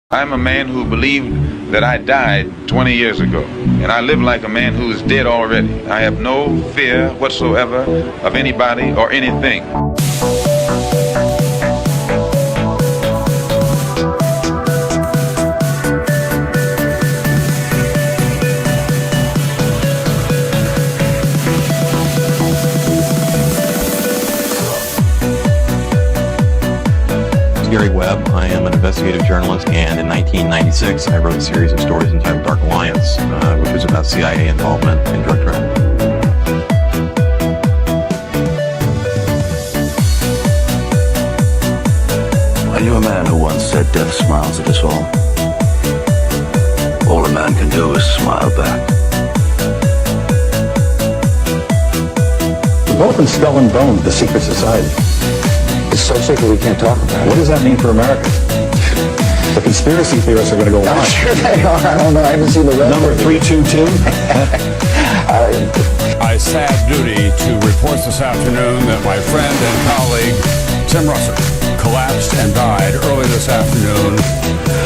I'm a man who believed that I died 20 years ago, and I live like a man who is dead already. I have no fear whatsoever of anybody or anything. Gary Webb. I am an investigative journalist, and in 1996, I wrote a series of stories entitled Dark Alliance, which was about CIA involvement in drug trafficking. I knew a man who once said death smiles at us all. All a man can do is smile back. We've both been skull and bone, the secret society. It's so secret we can't talk about it. What does that mean for America? The conspiracy theorists are going to go I'm wild. sure they are. I don't know. I haven't seen the rest. Number 322. I sad duty to report this afternoon that my friend and colleague Tim Russert collapsed and died early this afternoon.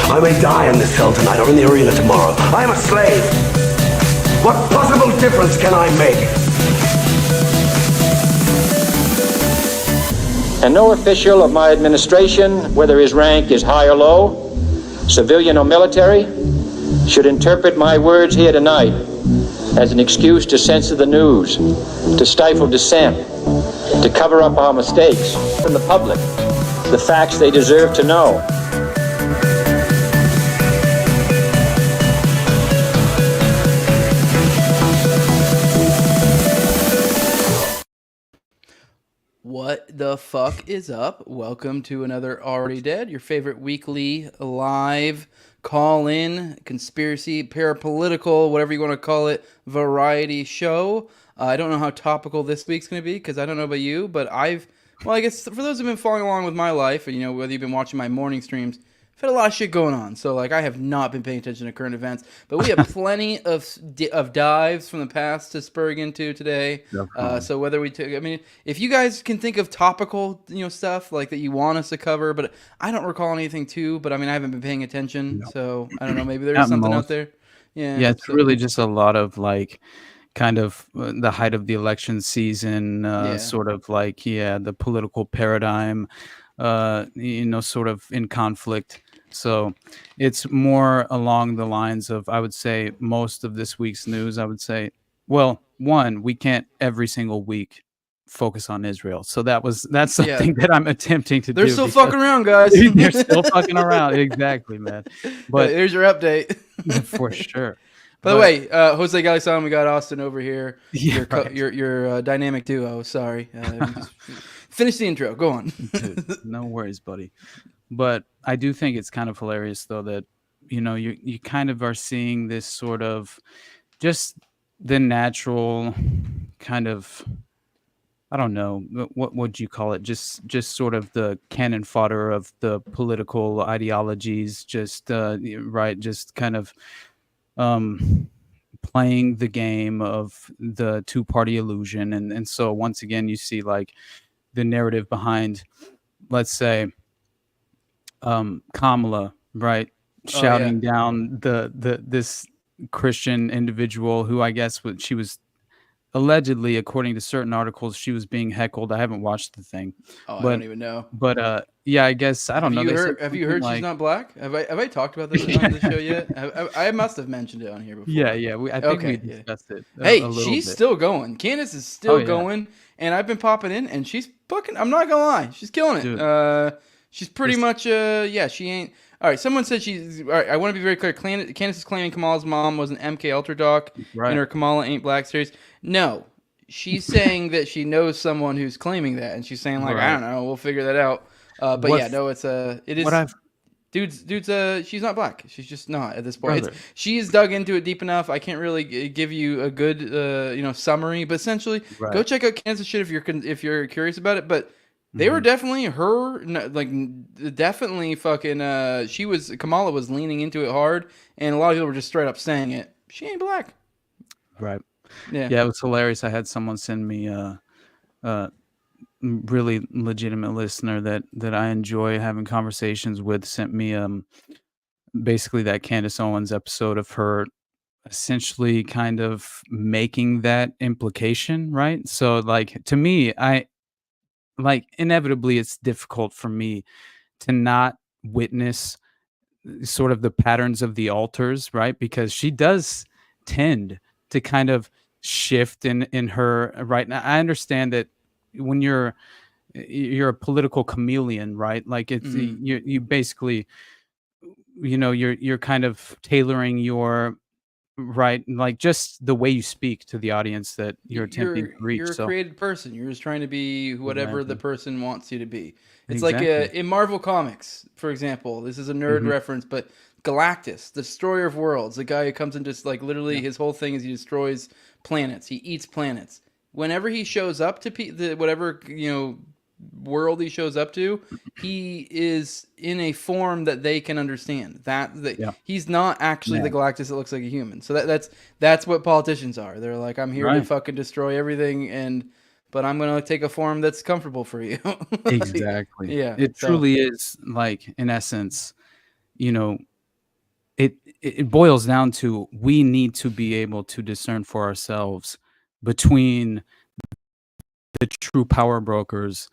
I may die in this cell tonight or in the arena tomorrow. I am a slave. What possible difference can I make? And no official of my administration, whether his rank is high or low, civilian or military, should interpret my words here tonight as an excuse to censor the news, to stifle dissent, to cover up our mistakes from the public, the facts they deserve to know. What the fuck is up? Welcome to another Already Dead, your favorite weekly live call-in, conspiracy, parapolitical, whatever you want to call it, variety show. I don't know how topical this week's going to be because I don't know about you, but I guess for those who've been following along with my life, and whether you've been watching my morning streams, I've had a lot of shit going on. So I have not been paying attention to current events, but we have plenty of dives from the past to spurg into today. So whether if you guys can think of topical stuff like that you want us to cover, but I don't recall anything too. But I haven't been paying attention, so I don't know. Maybe there's something out there. Yeah, it's really just a lot of kind of the height of the election season, sort of the political paradigm, sort of in conflict. So it's more along the lines of, I would say, most of this week's news, I would say, well, one, we can't every single week focus on Israel. So that's something that I'm attempting to do. They're still fucking around, guys. They're still fucking around. Exactly, man. But here's your update. For sure. By the way, Jose Galison, we got Austin over here. Yeah, your dynamic duo. Sorry. Finish the intro. Go on. Dude, no worries, buddy. But I do think it's kind of hilarious, though, that, you kind of are seeing this sort of just the natural kind of, I don't know, what would you call it? Just sort of the cannon fodder of the political ideologies, just kind of playing the game of the two-party illusion. And so once again, you see the narrative behind, let's say, Kamala, right, shouting down this Christian individual who I guess she was allegedly, according to certain articles, she was being heckled. I haven't watched the thing. I don't even know. But yeah, I guess I don't know. Have you heard she's not black? Have I talked about this on the show yet? I must have mentioned it on here before. Yeah. I think we discussed it. She's still going. Candace is still going, and I've been popping in, and she's fucking. I'm not gonna lie, she's killing it. Dude. She's pretty much. She ain't. All right, someone said she's. All right, I want to be very clear. Candace is claiming Kamala's mom was an MK Ultra doc in her Kamala Ain't Black series. No, she's saying that she knows someone who's claiming that, and she's saying I don't know, we'll figure that out. It is. Dude's she's not black. She's just not at this point. She's dug into it deep enough. I can't really give you a good summary, but essentially, go check out Kansas shit if you're curious about it. But they were definitely definitely fucking. Kamala was leaning into it hard, and a lot of people were just straight up saying it. She ain't black. Right. Yeah. It was hilarious. I had someone send me really legitimate listener that I enjoy having conversations with, sent me basically that Candace Owens episode of her essentially kind of making that implication, right? So, like, to me, I like inevitably it's difficult for me to not witness sort of the patterns of the altars, right? Because she does tend to kind of shift in her right now. I understand that when you're a political chameleon, right? Like it's you basically, you're kind of tailoring your right, like just the way you speak to the audience that you're attempting to reach. You're a So created person. You're just trying to be whatever the exactly, person wants you to be. It's like exactly. in Marvel Comics, for example. This is a nerd Hmm. reference, but Galactus, the destroyer of worlds, the guy who comes and just like literally Yeah, his whole thing is he destroys planets. He eats planets. Whenever he shows up to whatever world he shows up to, he is in a form that they can understand. That yeah, he's not actually the man, Galactus that looks like a human. So that's what politicians are. They're like, I'm here to right, fucking destroy everything, but I'm gonna take a form that's comfortable for you. Like, exactly. yeah. It So truly is like, in essence, you know, it boils down to we need to be able to discern for ourselves between the true power brokers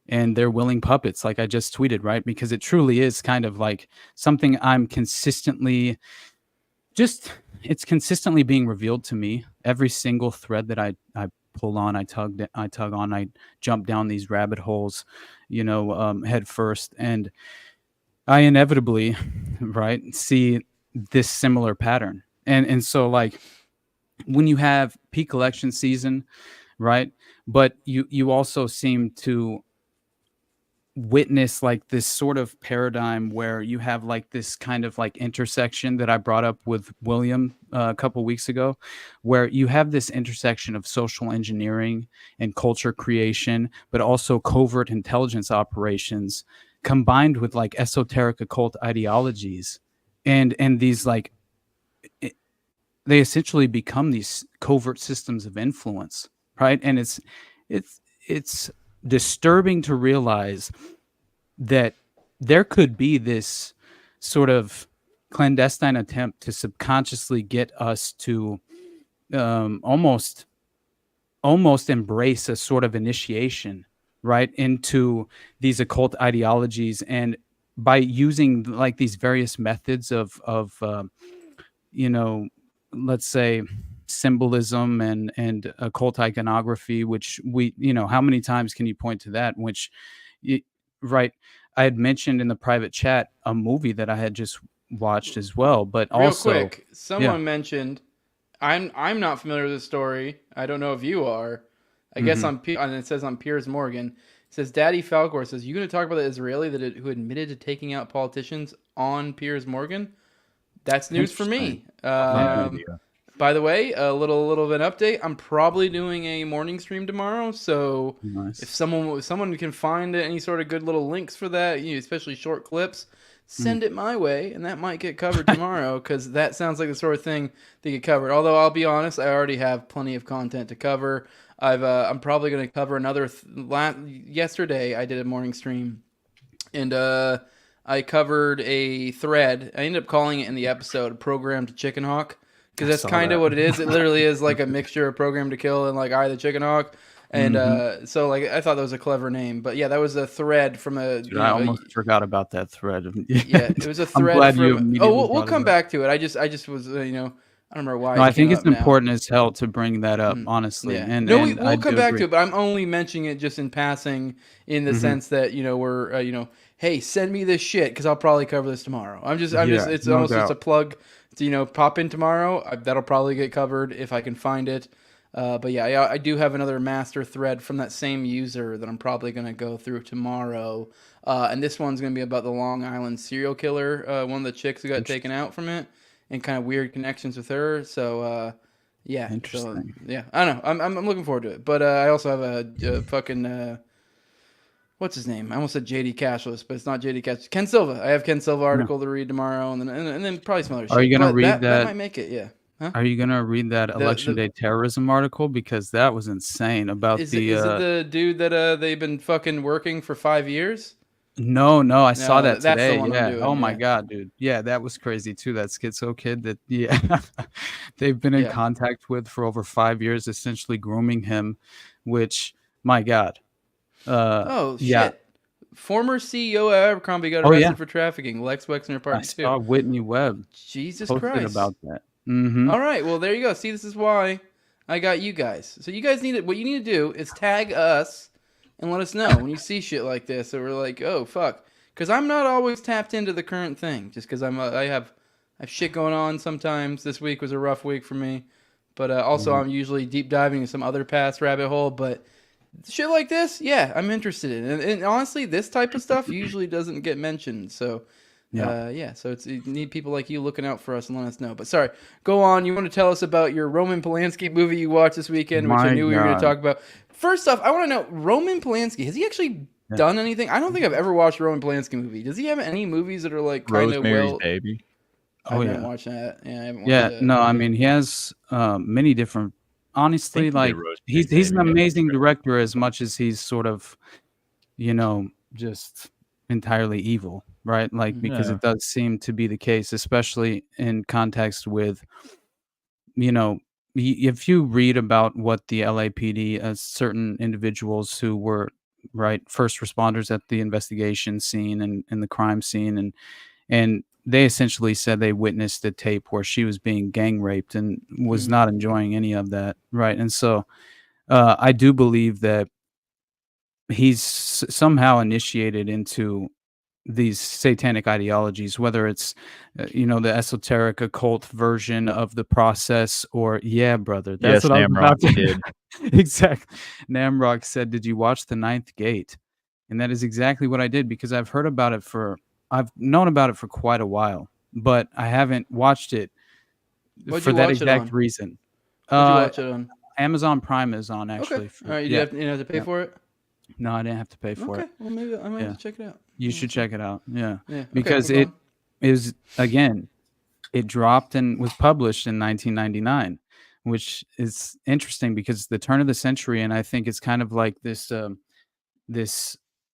and their willing puppets, like I just tweeted, right? Because it truly is kind of like something I'm consistently just it's consistently being revealed to me. Every single thread that I pull on, I tug on, I jump down these rabbit holes, head first, and I inevitably, right, see this similar pattern. And so, like, when you have peak election season, right, but you also seem to witness like this sort of paradigm where you have like this kind of like intersection that I brought up with William a couple weeks ago, where you have this intersection of social engineering and culture creation, but also covert intelligence operations combined with like esoteric occult ideologies, and these like they essentially become these covert systems of influence, right? And it's it's disturbing to realize that there could be this sort of clandestine attempt to subconsciously get us to almost embrace a sort of initiation, right, into these occult ideologies, and by using like these various methods of you know, let's say symbolism and occult iconography, which how many times can you point to that? Which, y- right, I had mentioned in the private chat a movie that I had just watched as well, but real also, quick, yeah, someone mentioned I'm not familiar with this story. I don't know if you are. I guess hmm, and it says on Piers Morgan. It says Daddy Falcor says, "You going to talk about the Israeli who admitted to taking out politicians on Piers Morgan?" That's news for interesting. me. Yeah, By the way, a little of an update. I'm probably doing a morning stream tomorrow, so if nice. someone can find any sort of good little links for that, especially short clips, Mm. send it my way, and that might get covered tomorrow because that sounds like the sort of thing they get covered. Although I'll be honest, I already have plenty of content to cover. I'm probably going to cover another. Yesterday, I did a morning stream, and I covered a thread. I ended up calling it in the episode "Programmed Chicken Hawk" because I that's saw kind of that. what it is. It literally is like a mixture of "Program to Kill" and like "I the Chicken Hawk." And Hmm. so like I thought that was a clever name, but yeah, that was a thread from Dude, I almost forgot about that thread. yeah, it was a I'm thread glad you from. Oh, immediately we'll brought it come up. back to it. I just was I don't remember why No, I it came think it's up now. important as hell to bring that up, honestly, Yeah. and No, I we'll come do back to agree. it, but I'm only mentioning it just in passing in the Hmm. sense that, we're, hey, send me this shit because I'll probably cover this tomorrow. Yeah, it's no almost just a doubt. plug to, pop in tomorrow. That'll probably get covered if I can find it. But yeah, I do have another master thread from that same user that I'm probably going to go through tomorrow. And this one's going to be about the Long Island serial killer, one of the chicks who got taken out from it, and kind of weird connections with her. So, yeah, so Interesting. yeah, I don't know. I'm looking forward to it. But I also have a fucking what's his name? I almost said JD Cashless, but it's not JD Cashless. Ken Silva. I have Ken Silva Yeah. article to read tomorrow, and then probably some other Are you shit. gonna But read that that? might make it. Yeah. Huh? Are you gonna read that election The day terrorism article? Because that was insane about is it the the dude that they've been fucking working for 5 years? No, I saw No, that that's the today. one I'm Yeah. Oh doing. my Yeah, God, dude. Yeah, that was crazy too. That schizo kid that they've been in yeah. contact with for over 5 years, essentially grooming him, which my God. Oh Yeah. shit! Former CEO of Abercrombie got Oh yeah. arrested for trafficking. Lex Wexner I Part Two. saw Whitney Webb Jesus posted Christ! about that. Mm-hmm. All right, well there you go. See, this is why I got you guys. So you guys need to, what you need to do is tag us and let us know when you see shit like this. So we're like, oh fuck, because I'm not always tapped into the current thing. Just because I have shit going on sometimes. This week was a rough week for me, but also I'm usually deep diving in some other past rabbit hole. But shit like this, yeah, I'm interested in. And honestly, this type of stuff usually doesn't get mentioned. So Yeah. yeah, so you need people like you looking out for us and letting us know. But sorry, go on. You want to tell us about your Roman Polanski movie you watched this weekend, which I My knew we were going to God. talk about. First off, I want to know, Roman Polanski, has he actually Yeah. done anything? I don't think I've ever watched a Roman Polanski movie. Does he have any movies that are like kind of Rosemary's well? Baby. I Oh haven't yeah. watched that. Yeah, I haven't watched Yeah. that. No, I Okay. mean he has many different. Honestly, he did like Rosemary's he's an Baby. amazing director as much as he's sort of, just entirely evil, right? Like because Yeah. it does seem to be the case, especially in context with, you know, if you read about what the LAPD, certain individuals who were right first responders at the investigation scene and the crime scene, and they essentially said they witnessed a tape where she was being gang raped and was not enjoying any of that, right? And so I do believe that he's somehow initiated into these satanic ideologies, whether it's the esoteric occult version of the process, or yeah, brother, that's Yes, what I was Namrock about to did. exactly. Namrock said, "Did you watch The Ninth Gate?" And that is exactly what I did, because I've known about it for quite a while, but I haven't watched it What'd for you that watch it exact on? reason. What'd you Uh, watch it on? Amazon Prime is on, Okay. actually. All right. You Yeah, didn't have to pay yeah. for it? No, I didn't have to pay for Okay. it. Well, maybe I might Yeah. have to check it out. You should check it out. Yeah. Yeah. Okay, Because we'll go it on. is, again, it dropped and was published in 1999, which is interesting because it's the turn of the century, and I think it's kind of like this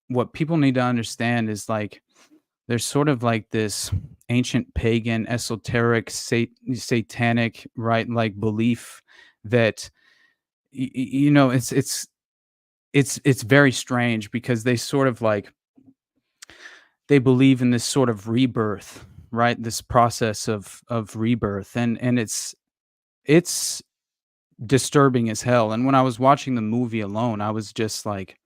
what people need to understand is like there's sort of like this ancient pagan, esoteric, satanic, right, like belief that it's very strange because they sort of like they believe in this sort of rebirth, right? This process of rebirth, and it's disturbing as hell. And when I was watching the movie alone, I was just like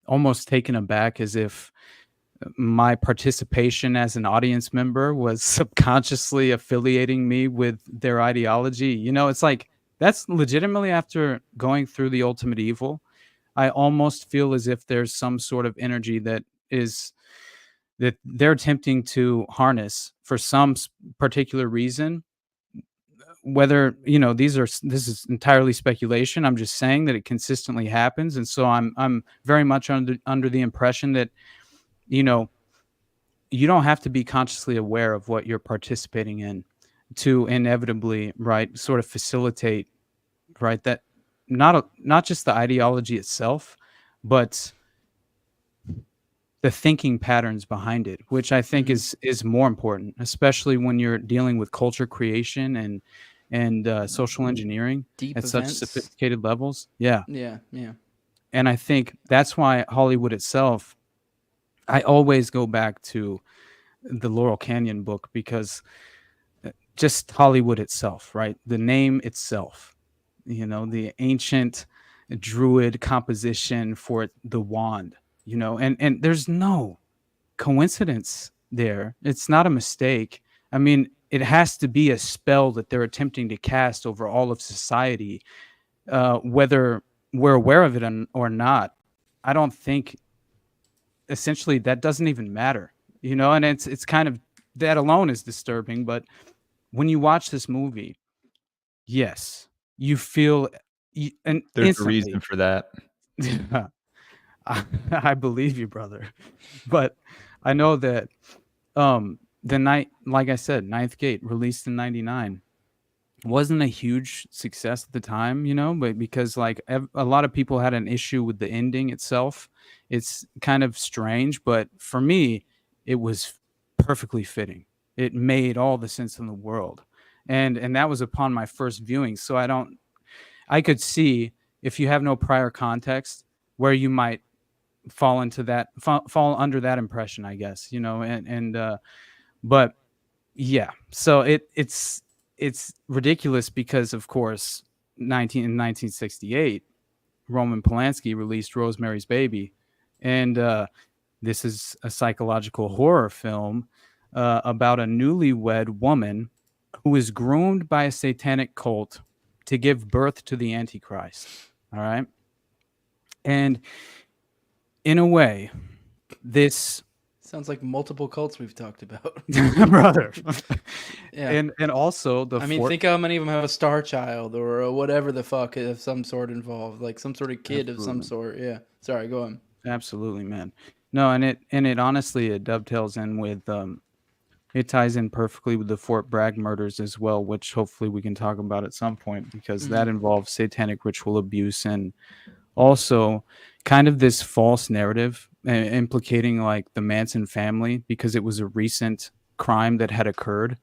almost taken aback, as if my participation as an audience member was subconsciously affiliating me with their ideology. It's like that's legitimately, after going through the ultimate evil, I almost feel as if there's some sort of energy that they're attempting to harness for some particular reason. Whether this is entirely speculation. I'm just saying that it consistently happens, and so I'm very much under the impression that you know you don't have to be consciously aware of what you're participating in to inevitably, right, sort of facilitate, right, that not just the ideology itself, but the thinking patterns behind it, which I think is more important, especially when you're dealing with culture creation and social engineering Deep at such events. sophisticated levels. Yeah. Yeah. Yeah. And I think that's why Hollywood itself, I always go back to the Laurel Canyon book, because just Hollywood itself, right? The name itself, the ancient druid composition for the wand, and there's no coincidence there. It's not a mistake. I mean, it has to be a spell that they're attempting to cast over all of society, whether we're aware of it or not. I don't think, essentially, that doesn't even matter, and it's kind of, that alone is disturbing. But when you watch this movie, yes, you feel and There's a reason instantly. for that. I believe you, brother. But I know that the night, like I said, Ninth Gate, released in 99. wasn't a huge success at the time, but because like a lot of people had an issue with the ending itself. It's kind of strange, but for me, it was perfectly fitting. It made all the sense in the world. And that was upon my first viewing. So I could see, if you have no prior context, where you might fall into that fall under that impression, I guess, but yeah. So it's ridiculous because, of course, 1968, Roman Polanski released Rosemary's Baby, and this is a psychological horror film about a newlywed woman who is groomed by a satanic cult to give birth to the Antichrist. All right, and in a way, this sounds like multiple cults we've talked about. brother. Yeah. And also think how many of them have a star child or whatever the fuck of some sort involved, like some sort of kid of some sort. Yeah. Sorry, go on. Absolutely, man. No, and it honestly, it dovetails in with it ties in perfectly with the Fort Bragg murders as well, which hopefully we can talk about at some point, because that involves satanic ritual abuse and also kind of this false narrative implicating like the Manson family, because it was a recent crime that had occurred,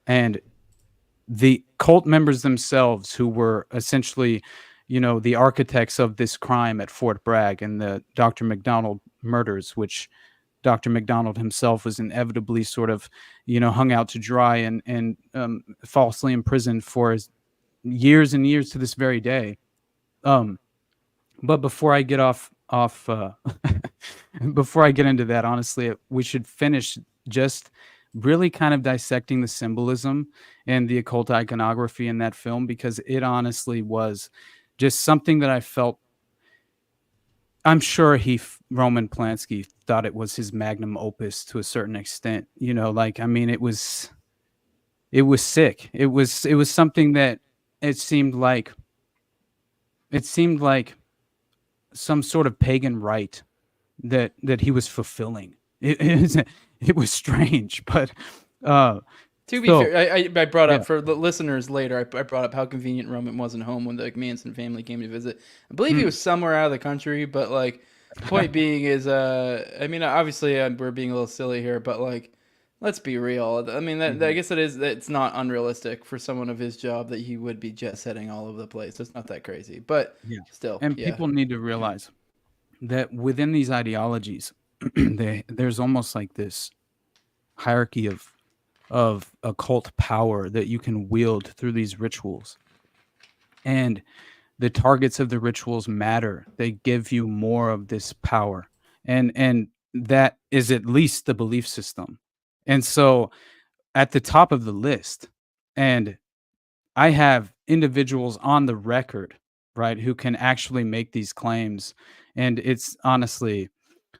and the cult members themselves, who were essentially, the architects of this crime at Fort Bragg and the Dr. McDonald murders, which Dr. McDonald himself was inevitably sort of, hung out to dry and falsely imprisoned for years and years to this very day. But before I get before I get into that, honestly, we should finish just really kind of dissecting the symbolism and the occult iconography in that film, because it honestly was just something that I felt. I'm sure Roman Polanski thought it was his magnum opus to a certain extent. It was sick. It was something that it seemed like some sort of pagan rite that he was fulfilling. It was strange, but to be fair, I brought up for the listeners later. I brought up how convenient Roman wasn't home when the Manson family came to visit. I believe he was somewhere out of the country, but like, point being is, obviously we're being a little silly here, but like, let's be real. I mean, I guess it's not unrealistic for someone of his job that he would be jet setting all over the place. It's not that crazy, but still. And people need to realize that within these ideologies, there's almost like this hierarchy of occult power that you can wield through these rituals. And the targets of the rituals matter. They give you more of this power. And that is at least the belief system. And so at the top of the list, and I have individuals on the record, right, who can actually make these claims. And it's honestly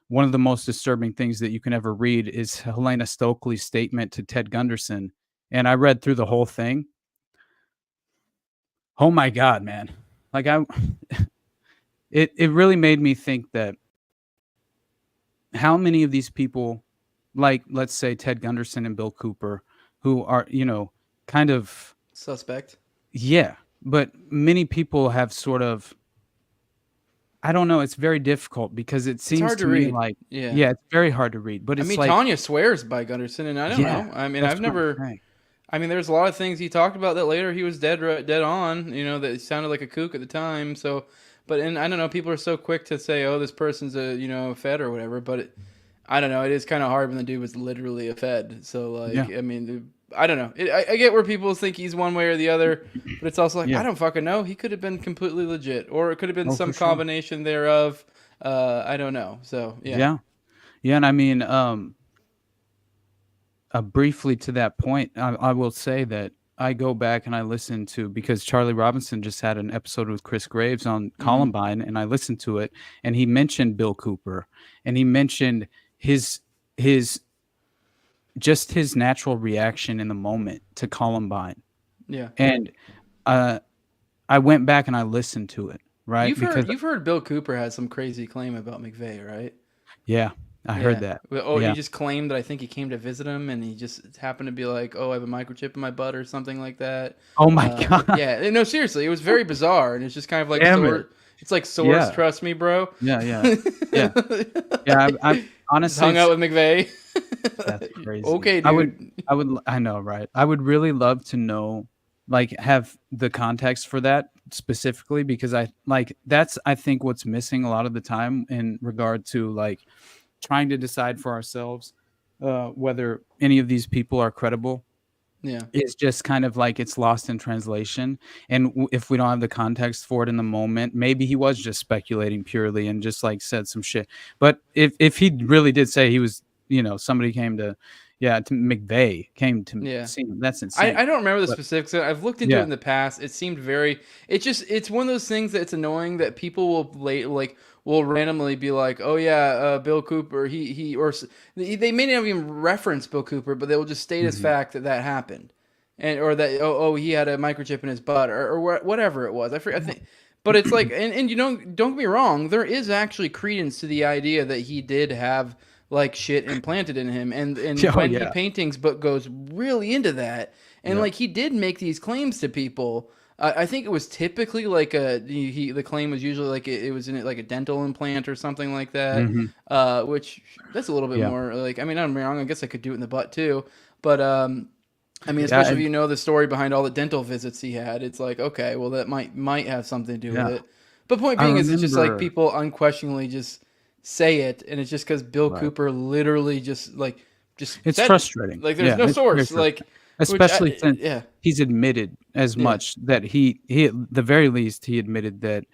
one of the most disturbing things that you can ever read is Helena Stokely's statement to Ted Gunderson. And I read through the whole thing. Oh my God, man. Like it really made me think that how many of these people, like, let's say Ted Gunderson and Bill Cooper, who are, kind of suspect. Yeah. But many people have sort of, I don't know. It's very difficult because it seems to me like, it's very hard to read. But it's Tanya swears by Gunderson, and I don't know. I mean, I've never. I mean, there's a lot of things he talked about that later he was dead on. That sounded like a kook at the time. So, I don't know. People are so quick to say, "Oh, this person's a Fed or whatever." But I don't know. It is kind of hard when the dude was literally a Fed. So, like, I mean, I don't know. I get where people think he's one way or the other, but it's also like, I don't fucking know. He could have been completely legit, or it could have been some combination thereof. I don't know. So, yeah. And I mean, briefly to that point, I will say that I go back and I listen to, because Charlie Robinson just had an episode with Chris Graves on Columbine, and I listened to it, and he mentioned Bill Cooper, and he mentioned his natural reaction in the moment to Columbine. Yeah. And I went back and I listened to it, right? You've heard Bill Cooper has some crazy claim about McVeigh, right? Yeah. I heard that. Oh, Yeah. he just claimed that I think he came to visit him, and he just happened to be like, "Oh, I have a microchip in my butt" or something like that. Oh my god. Yeah, no, seriously, it was very bizarre, and it's just kind of like Damn it. it's like source, Yeah. trust me, bro. Yeah. Yeah. Yeah. Yeah. I Just honestly hung out with McVeigh. that's crazy. Okay, I dude. I know, right? I would really love to know, like, have the context for that specifically, because that's, I think, what's missing a lot of the time in regard to like trying to decide for ourselves whether any of these people are credible. Yeah. Is just kind of like it's lost in translation, and if we don't have the context for it in the moment, maybe he was just speculating purely and just like said some shit. But if he really did say he was, somebody came to, to McVeigh came to see him, that's insane. I don't remember the But specifics. I've looked into it yeah, in the past. It seemed it's one of those things that it's annoying that people will randomly be like, "Oh yeah, Bill Cooper, they may not even reference Bill Cooper, but they will just state as fact that happened, and or that he had a microchip in his butt or whatever it was. I think, but it's like, and don't get me wrong, there is actually credence to the idea that he did have like shit implanted in him, and when he paintings book goes really into that, and like he did make these claims to people. I think it was typically like the claim was usually like it was in it like a dental implant or something like that, which that's a little bit more like, I mean, I'm wrong. I guess I could do it in the butt too, but I mean, especially if you know the story behind all the dental visits he had, it's like, okay, well that might have something to do with it. But point being is, it's just like people unquestionably just say it, and it's just because Bill Cooper literally just it's frustrating. Like there's no source, like. Especially since he's admitted as much that he at the very least he admitted that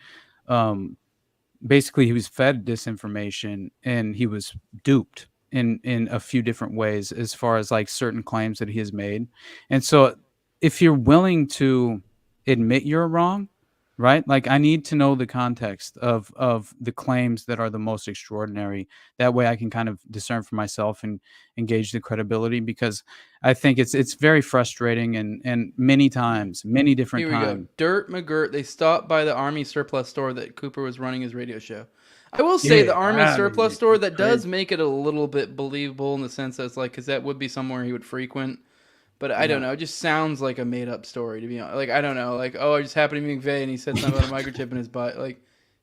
basically he was fed disinformation and he was duped in a few different ways as far as like certain claims that he has made. And so if you're willing to admit you're wrong, right? Like I need to know the context of the claims that are the most extraordinary. That way I can kind of discern for myself and engage the credibility, because I think it's very frustrating and many times, many different Here we times. go. Dirt McGirt, they stopped by the Army surplus store that Cooper was running his radio show. I will say the Army surplus store, that does make it a little bit believable in the sense that it's like, because that would be somewhere he would frequent. But I don't know. It just sounds like a made-up story, to be honest. Like, I don't know. Like, oh, I just happened to be McVeigh, and he said something about a microchip in his butt. Like,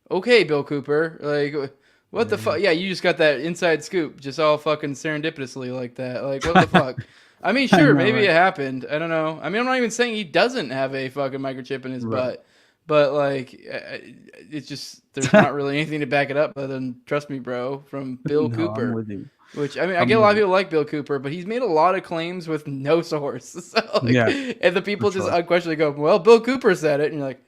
okay, Bill Cooper. Like, what the fuck? Yeah, you just got that inside scoop just all fucking serendipitously like that. Like, what the fuck? I mean, sure, maybe it happened. I don't know. I mean, I'm not even saying he doesn't have a fucking microchip in his butt. But, like, it's just, there's not really anything to back it up other than, trust me, bro, from Bill Cooper. I'm with you. Which, I mean, I get a lot of people like Bill Cooper, but he's made a lot of claims with no source. So, like, and the people just unquestionably go, well, Bill Cooper said it. And you're like,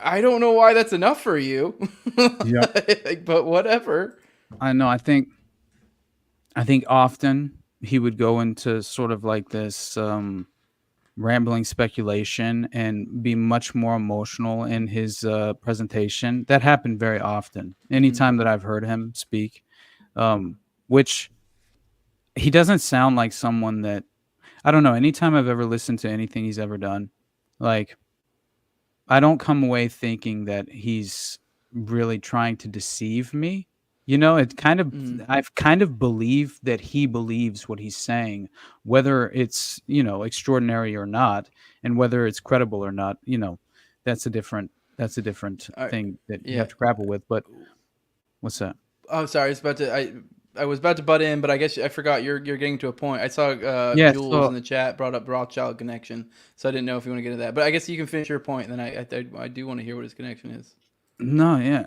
I don't know why that's enough for you. Like, but whatever. I know. I think often he would go into sort of like this rambling speculation and be much more emotional in his presentation. That happened very often. Anytime that I've heard him speak. Which he doesn't sound like someone that, I don't know, anytime I've ever listened to anything he's ever done, like, I don't come away thinking that he's really trying to deceive me. It kind of, I've kind of believed that he believes what he's saying, whether it's, extraordinary or not, and whether it's credible or not, that's a different thing that you have to grapple with. But what's that? Oh, sorry. I was about to butt in, but I guess I forgot you're getting to a point. I saw Jules in the chat brought up Rothschild connection, so I didn't know if you want to get into that. But I guess you can finish your point, and then I do want to hear what his connection is. No, yeah.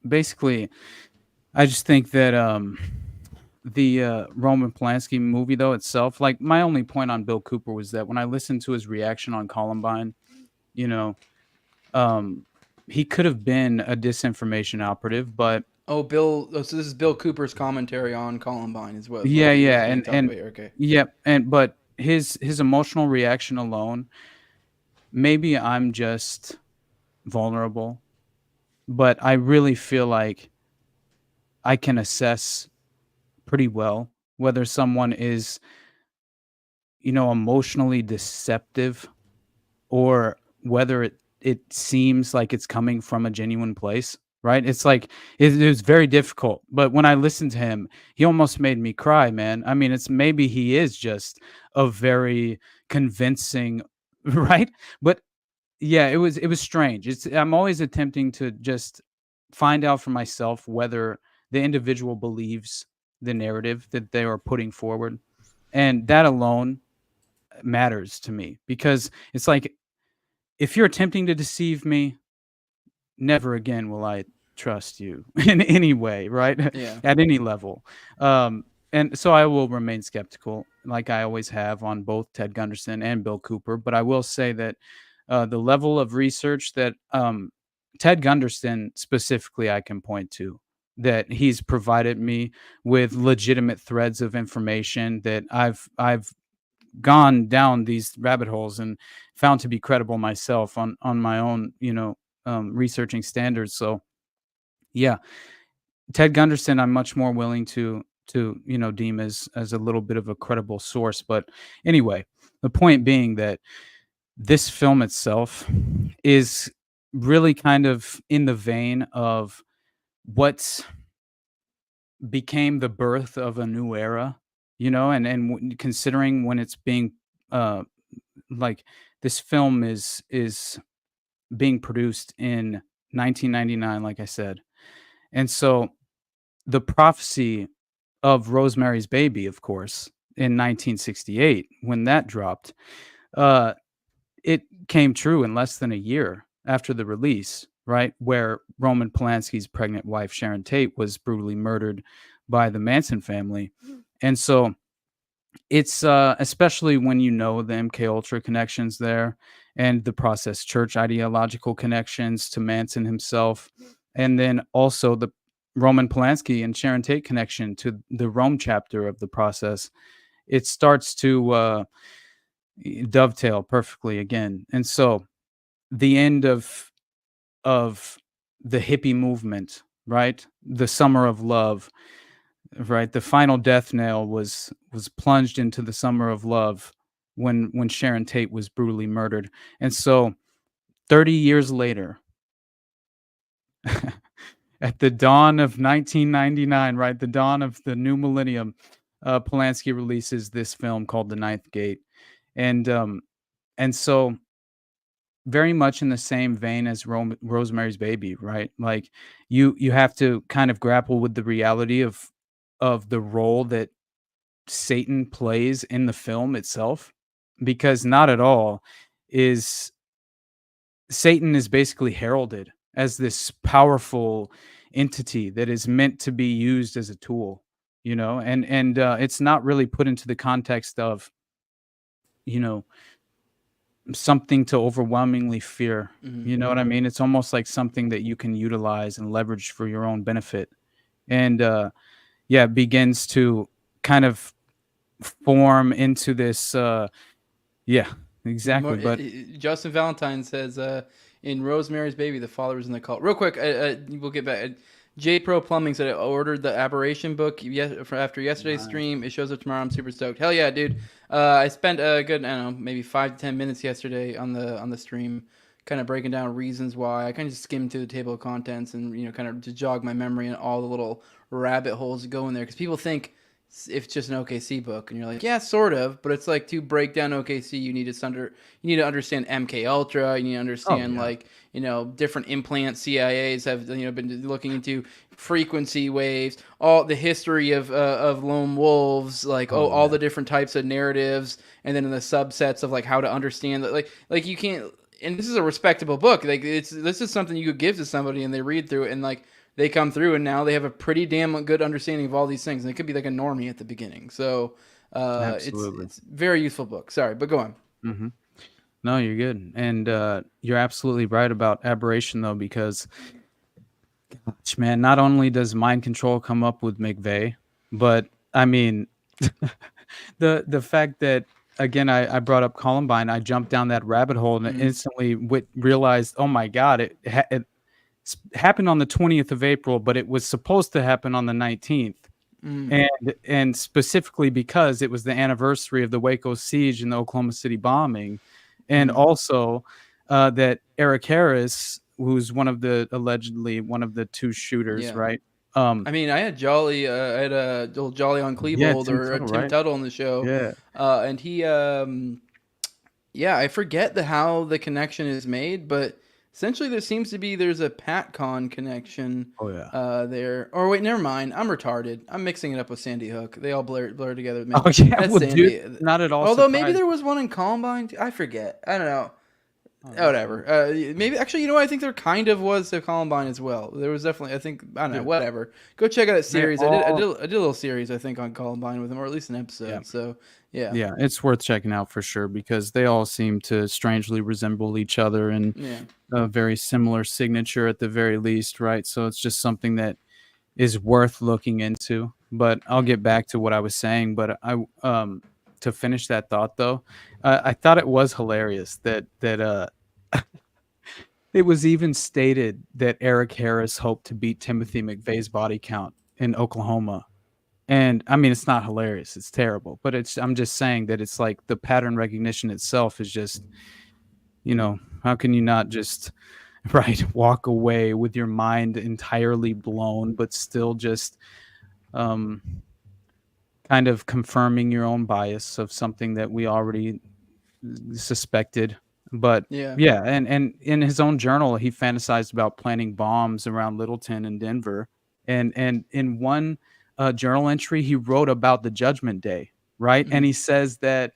Basically, I just think that the Roman Polanski movie, though, itself, like, my only point on Bill Cooper was that when I listened to his reaction on Columbine, he could have been a disinformation operative, but so this is Bill Cooper's commentary on Columbine as well. But his emotional reaction alone, maybe I'm just vulnerable, but I really feel like I can assess pretty well whether someone is, emotionally deceptive, or whether it seems like it's coming from a genuine place. right? It's like it was very difficult. But when I listened to him, he almost made me cry, man. I mean, it's maybe he is just a very convincing, right? But yeah, it was strange. I'm always attempting to just find out for myself whether the individual believes the narrative that they are putting forward. And that alone matters to me because it's like if you're attempting to deceive me, never again will I trust you in any way, right? Yeah. At any level. And so I will remain skeptical, like I always have on both Ted Gunderson and Bill Cooper. But I will say that the level of research that Ted Gunderson specifically I can point to, that he's provided me with legitimate threads of information that I've gone down these rabbit holes and found to be credible myself on my own, researching standards. So yeah, Ted Gunderson, I'm much more willing to deem as a little bit of a credible source. But anyway, the point being that this film itself is really kind of in the vein of what became the birth of a new era, and considering when it's being uh like this film is being produced in 1999, like I said. And so the prophecy of Rosemary's Baby, of course, in 1968, when that dropped, uh, it came true in less than a year after the release, right? Where Roman Polanski's pregnant wife, Sharon Tate, was brutally murdered by the Manson family. And so it's especially when you know the MK Ultra connections there and the Process Church ideological connections to Manson himself, and then also the Roman Polanski and Sharon Tate connection to the Rome chapter of the Process. It starts to dovetail perfectly again. And so the end of the hippie movement, right? The summer of love, right? The final death nail was plunged into the summer of love when Sharon Tate was brutally murdered. And so 30 years later, at the dawn of 1999, right? The dawn of the new millennium, Polanski releases this film called The Ninth Gate. And so very much in the same vein as Rosemary's Baby, right? Like you have to kind of grapple with the reality of the role that Satan plays in the film itself, because not at all is Satan is basically heralded as this powerful entity that is meant to be used as a tool, and it's not really put into the context of, something to overwhelmingly fear. You know what I mean? It's almost like something that you can utilize and leverage for your own benefit. And it begins to kind of form into this exactly. But Justin Valentine says in Rosemary's Baby, the father was in the cult. Real quick, we'll get back. J Pro Plumbing said I ordered the Aberration book after yesterday's stream. It shows up tomorrow. I'm super stoked. Hell yeah, dude! I spent a good, I don't know, maybe 5 to 10 minutes yesterday on the stream, kind of breaking down reasons why. I kind of just skimmed through the table of contents and kind of to jog my memory and all the little rabbit holes that go in there, because people think if it's just an OKC book, and you're like, yeah, sort of, but it's like, to break down OKC, you need to understand MK Ultra, you need to understand different implants CIAs have been looking into, frequency waves, all the history of lone wolves, all the different types of narratives, and then in the subsets of like how to understand that, like you can't. And this is a respectable book. Like this is something you could give to somebody and they read through it and like they come through and now they have a pretty damn good understanding of all these things. And it could be like a normie at the beginning. So it's a very useful book. Sorry, but go on. Mm-hmm. No, you're good. And you're absolutely right about Aberration, though, because, gosh, man, not only does mind control come up with McVeigh, but I mean, the fact that, again, I brought up Columbine, I jumped down that rabbit hole and instantly realized, oh my God, it happened on the 20th of April, but it was supposed to happen on the 19th. And specifically because it was the anniversary of the Waco siege and the Oklahoma City bombing. And also that Eric Harris who's allegedly one of the two shooters, Yeah. right? I mean, I had Jolly, I had old Jolly on Klebold Tim Tim right? Tuttle on the show. Yeah. And he, I forget how the connection is made, but essentially there's a PatCon connection. Oh yeah. There. Or wait, never mind. I'm retarded. I'm mixing it up with Sandy Hook. They all blur together with me. Oh yeah. That's Well, Sandy. dude, not at all. Although maybe surprised. there was one in Columbine. I forget. I don't know. Whatever. Maybe actually, I think there kind of was a Columbine as well. There was definitely. I don't know. Whatever. Go check out that series. I did a little series, I think, on Columbine with him, or at least an episode. Yeah. So yeah. Yeah, it's worth checking out for sure because they all seem to strangely resemble each other and a very similar signature at the very least, right? So it's just something that is worth looking into. But I'll get back to what I was saying. But to finish that thought though, I thought it was hilarious that it was even stated that Eric Harris hoped to beat Timothy McVeigh's body count in Oklahoma. And I mean, it's not hilarious. It's terrible. But I'm just saying that it's like the pattern recognition itself is just, how can you not just, right, walk away with your mind entirely blown, but still just kind of confirming your own bias of something that we already suspected. But and in his own journal, he fantasized about planting bombs around Littleton and Denver. And in one journal entry, he wrote about the Judgment Day, right? And he says that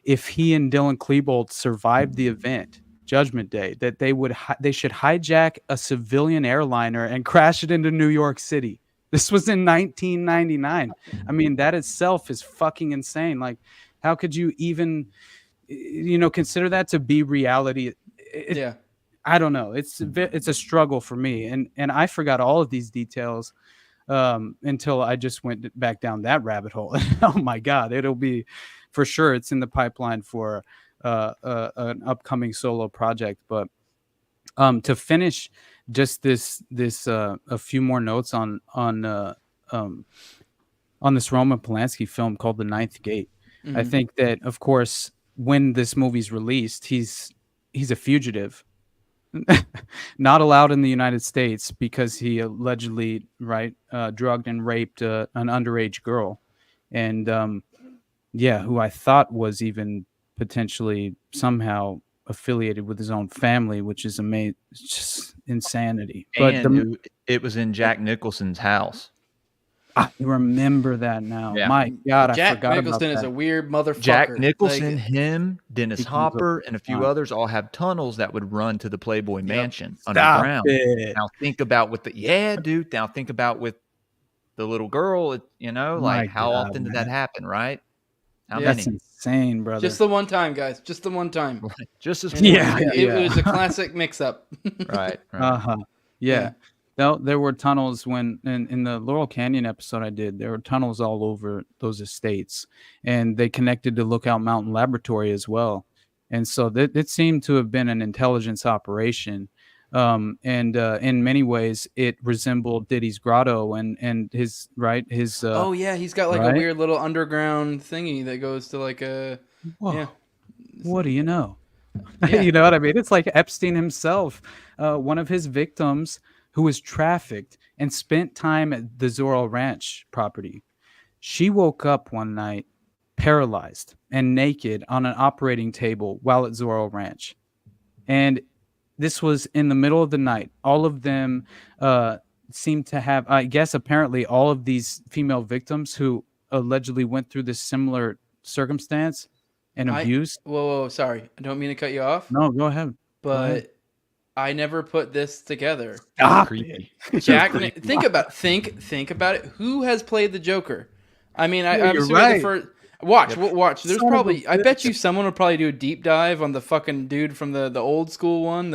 if he and Dylan Klebold survived the event, Judgment Day, that they should hijack a civilian airliner and crash it into New York City. This was in 1999. I mean, that itself is fucking insane. Like, how could you even, consider that to be reality? I don't know. It's a struggle for me, and I forgot all of these details until I just went back down that rabbit hole. Oh my God, it'll be for sure. It's in the pipeline for an upcoming solo project. But to finish just this a few more notes on this Roman Polanski film called The Ninth Gate. I think that, of course, when this movie's released, he's a fugitive. Not allowed in the United States because he allegedly drugged and raped an underage girl, and who I thought was even potentially somehow affiliated with his own family, which is amazing. It's just insanity. And it was in Jack Nicholson's house. I remember that now. Yeah. My God, Jack I forgot Nicholson about that. is a weird motherfucker. Jack Nicholson, him, Dennis Hopper, and a few Stop. others all have tunnels that would run to the Playboy Mansion Stop underground. it. Now think about dude. Now think about with the little girl. My how God, often did man. that happen, right? How That's many? insane, brother. Just the one time, guys. Just the one time. Right. Just as It was a classic mix-up. right. Yeah. No, there were tunnels when in the Laurel Canyon episode I did, there were tunnels all over those estates, and they connected to Lookout Mountain Laboratory as well. And so it seemed to have been an intelligence operation. And in many ways it resembled Diddy's Grotto and his oh yeah, he's got like a weird little underground thingy that goes to like a what do you know? Yeah. You know what I mean? It's like Epstein himself, one of his victims who was trafficked and spent time at the Zorro Ranch property. She woke up one night paralyzed and naked on an operating table while at Zorro Ranch. And this was in the middle of the night. All of them seemed to have, I guess, apparently all of these female victims who allegedly went through this similar circumstance and abuse. Whoa, sorry. I don't mean to cut you off. No, go ahead. But I never put this together. Stop creepy. Jack, think about it. Who has played the Joker? I mean, I'm you're assuming right. the first. Watch. There's Son of probably. a I bet bitch. you someone will probably do a deep dive on the fucking dude from the old school one.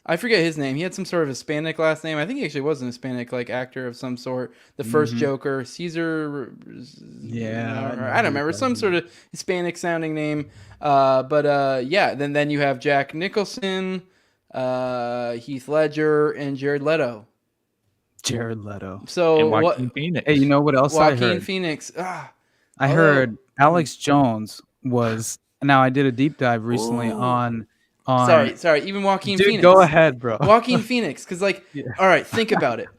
I forget his name. He had some sort of Hispanic last name. I think he actually was an Hispanic actor of some sort. The first Joker, Caesar. Yeah, I don't remember, some sort of Hispanic sounding name. Then you have Jack Nicholson, Heath Ledger, and Jared Leto. So And Joaquin Phoenix. Hey, you know what else I Joaquin heard? Phoenix. I heard Alex Jones was. Now I did a deep dive recently on on. Sorry. Even Joaquin Dude, Phoenix. go ahead, bro. Joaquin Phoenix, because like, Yeah. all right, think about it.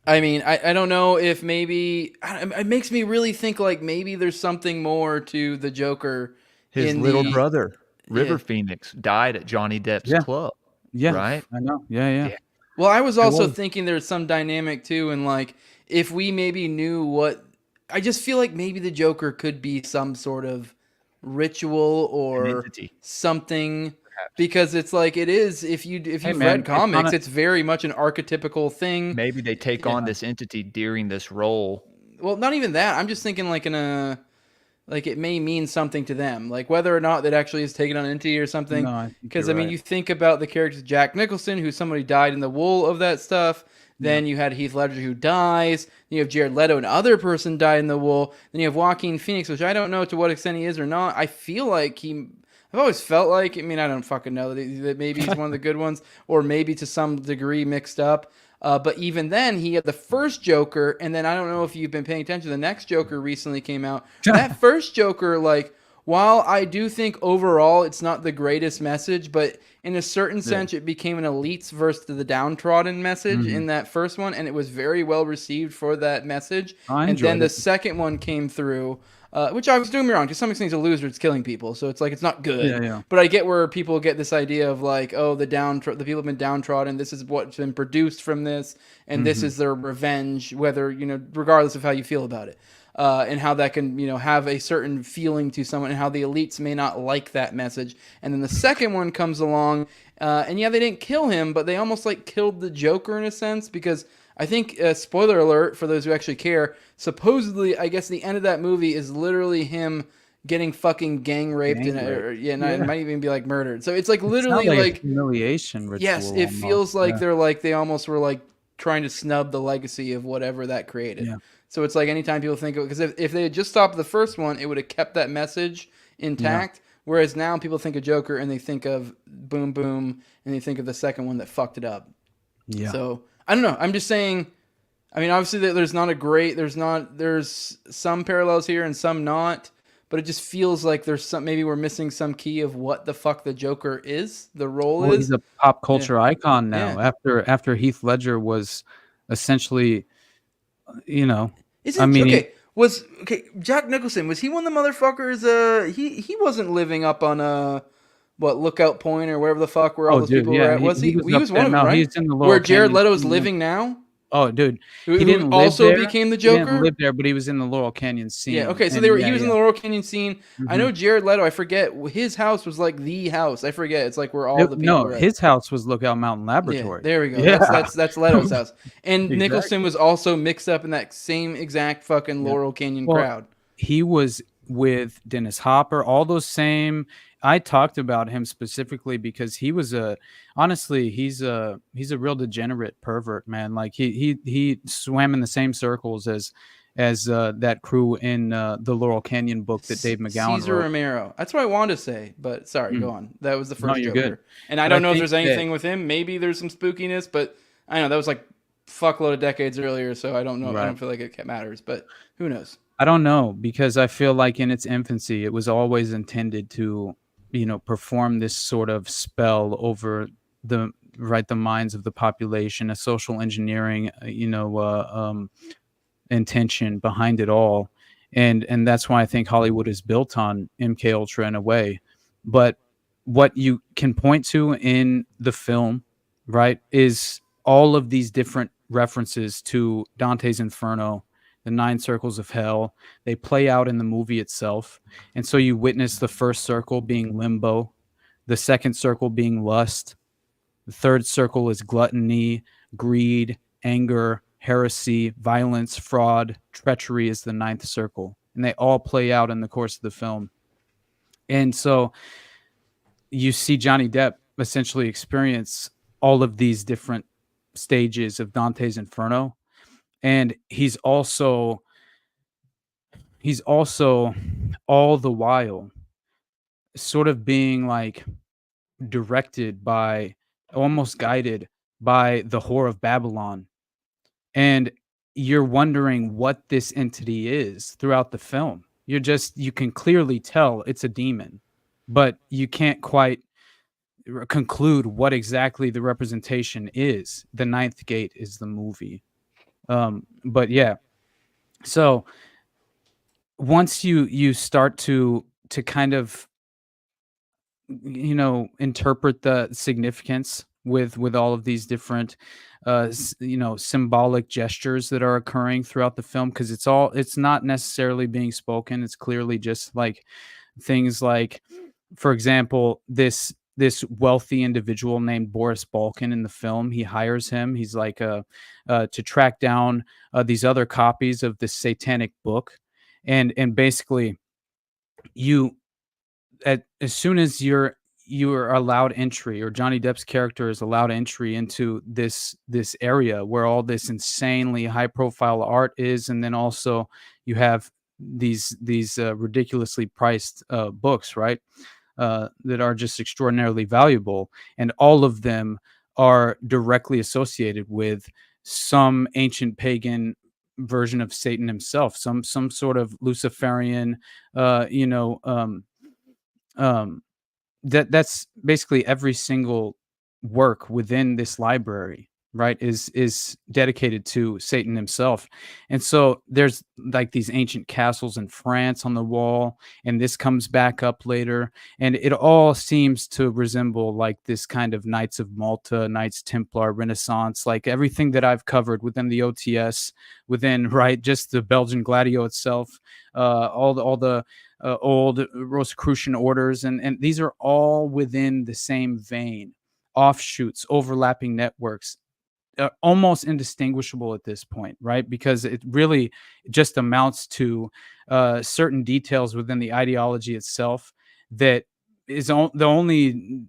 I mean, I don't know if maybe it makes me really think like maybe there's something more to the Joker. His in little the, brother, River Yeah. Phoenix, died at Johnny Depp's club. Yeah, right. I know. Yeah. Well, I was also thinking there's some dynamic too, and like if we maybe knew what, I just feel like maybe the Joker could be some sort of ritual or something, because it's like it is. If you've read comics, it's very much an archetypical thing. Maybe they take on this entity during this role. Well, not even that. I'm just thinking like like it may mean something to them, like whether or not that actually is taken on an entity or something. Because I mean, you think about the characters Jack Nicholson, who somebody died in the wool of that stuff. Then you had Heath Ledger, who dies. Then you have Jared Leto, another person died in the wool. Then you have Joaquin Phoenix, which I don't know to what extent he is or not. I feel like I've always felt like, I mean, I don't fucking know that maybe he's one of the good ones, or maybe to some degree mixed up. But even then, he had the first Joker, and then I don't know if you've been paying attention. The next Joker recently came out. That first Joker, like, while I do think overall it's not the greatest message, but in a certain sense, it became an elites versus the downtrodden message in that first one, and it was very well received for that message. And then the second one came through, which I was doing me wrong. To some extent, he's a loser. It's killing people, so it's like it's not good. Yeah. But I get where people get this idea of like, oh, the people have been downtrodden. This is what's been produced from this, and this is their revenge. Whether regardless of how you feel about it. And how that can, have a certain feeling to someone, and how the elites may not like that message. And then the second one comes along, and they didn't kill him, but they almost like killed the Joker in a sense, because I think, spoiler alert for those who actually care, supposedly, I guess the end of that movie is literally him getting fucking gang raped, it might even be like murdered. So it's like literally like a humiliation ritual. Yes, it almost feels like they almost were like trying to snub the legacy of whatever that created. Yeah. So it's like anytime people think of it, because if they had just stopped the first one, it would have kept that message intact. Yeah. Whereas now people think of Joker and they think of Boom Boom, and they think of the second one that fucked it up. Yeah. So I don't know. I'm just saying. I mean, obviously there's some parallels here and some not, but it just feels like maybe we're missing some key of what the fuck the Joker is, the role is. He's a pop culture icon now. Yeah. After Heath Ledger was essentially, Jack Nicholson, was he one of the motherfuckers? He wasn't living up on Lookout Point or wherever the fuck where all those people were at. Was he? He was one of them, right? He's in the where Jared Leto's living now. Oh, dude, he didn't also live there. Became the Joker. He didn't live there, but he was in the Laurel Canyon scene. Yeah, okay, so he was in the Laurel Canyon scene. Mm-hmm. I know Jared Leto. I forget his house was like the house. I forget. It's like where all the people. No, his house was Lookout Mountain Laboratory. Yeah, there we go. Yeah. That's Leto's house. And exactly. Nicholson was also mixed up in that same exact fucking Laurel Canyon crowd. He was with Dennis Hopper. All those same. I talked about him specifically because he was he's a real degenerate pervert, man. Like he swam in the same circles as that crew in the Laurel Canyon book that Dave McGowan Cesar wrote. Romero. That's what I wanted to say, but sorry, go on. That was the first Joker. Good. And I don't know if there's anything with him. Maybe there's some spookiness, but I know that was like fuckload of decades earlier, so I don't know. Right. I don't feel like it matters, but who knows? I don't know, because I feel like in its infancy, it was always intended to perform this sort of spell over the minds of the population, a social engineering, intention behind it all. And that's why I think Hollywood is built on MK Ultra in a way. But what you can point to in the film, right, is all of these different references to Dante's Inferno, the 9 circles of hell. They play out in the movie itself. And so you witness the first circle being limbo, the second circle being lust, the third circle is gluttony, greed, anger, heresy, violence, fraud, treachery is the 9th circle. And they all play out in the course of the film. And so you see Johnny Depp essentially experience all of these different stages of Dante's Inferno. And he's also all the while sort of being like directed by, almost guided by the whore of Babylon. And you're wondering what this entity is throughout the film. You can clearly tell it's a demon, but you can't quite conclude what exactly the representation is. The Ninth Gate is the movie. But yeah, so once you start to kind of interpret the significance with all of these different symbolic gestures that are occurring throughout the film, because it's not necessarily being spoken. It's clearly just like things like, for example, this wealthy individual named Boris Balkan in the film. He hires him. He's like to track down these other copies of this satanic book, and basically you as soon as you are allowed entry, or Johnny Depp's character is allowed entry into this area where all this insanely high profile art is, and then also you have these ridiculously priced books, right? That are just extraordinarily valuable, and all of them are directly associated with some ancient pagan version of Satan himself, some sort of Luciferian, that's basically every single work within this library, right, is dedicated to Satan himself. And so there's like these ancient castles in France on the wall, and this comes back up later, and it all seems to resemble like this kind of Knights of Malta, Knights Templar Renaissance, like everything that I've covered within the OTS, within, right, just the Belgian Gladio itself, all the old Rosicrucian orders, and these are all within the same vein, offshoots, overlapping networks, almost indistinguishable at this point, right? Because it really just amounts to certain details within the ideology itself that is the only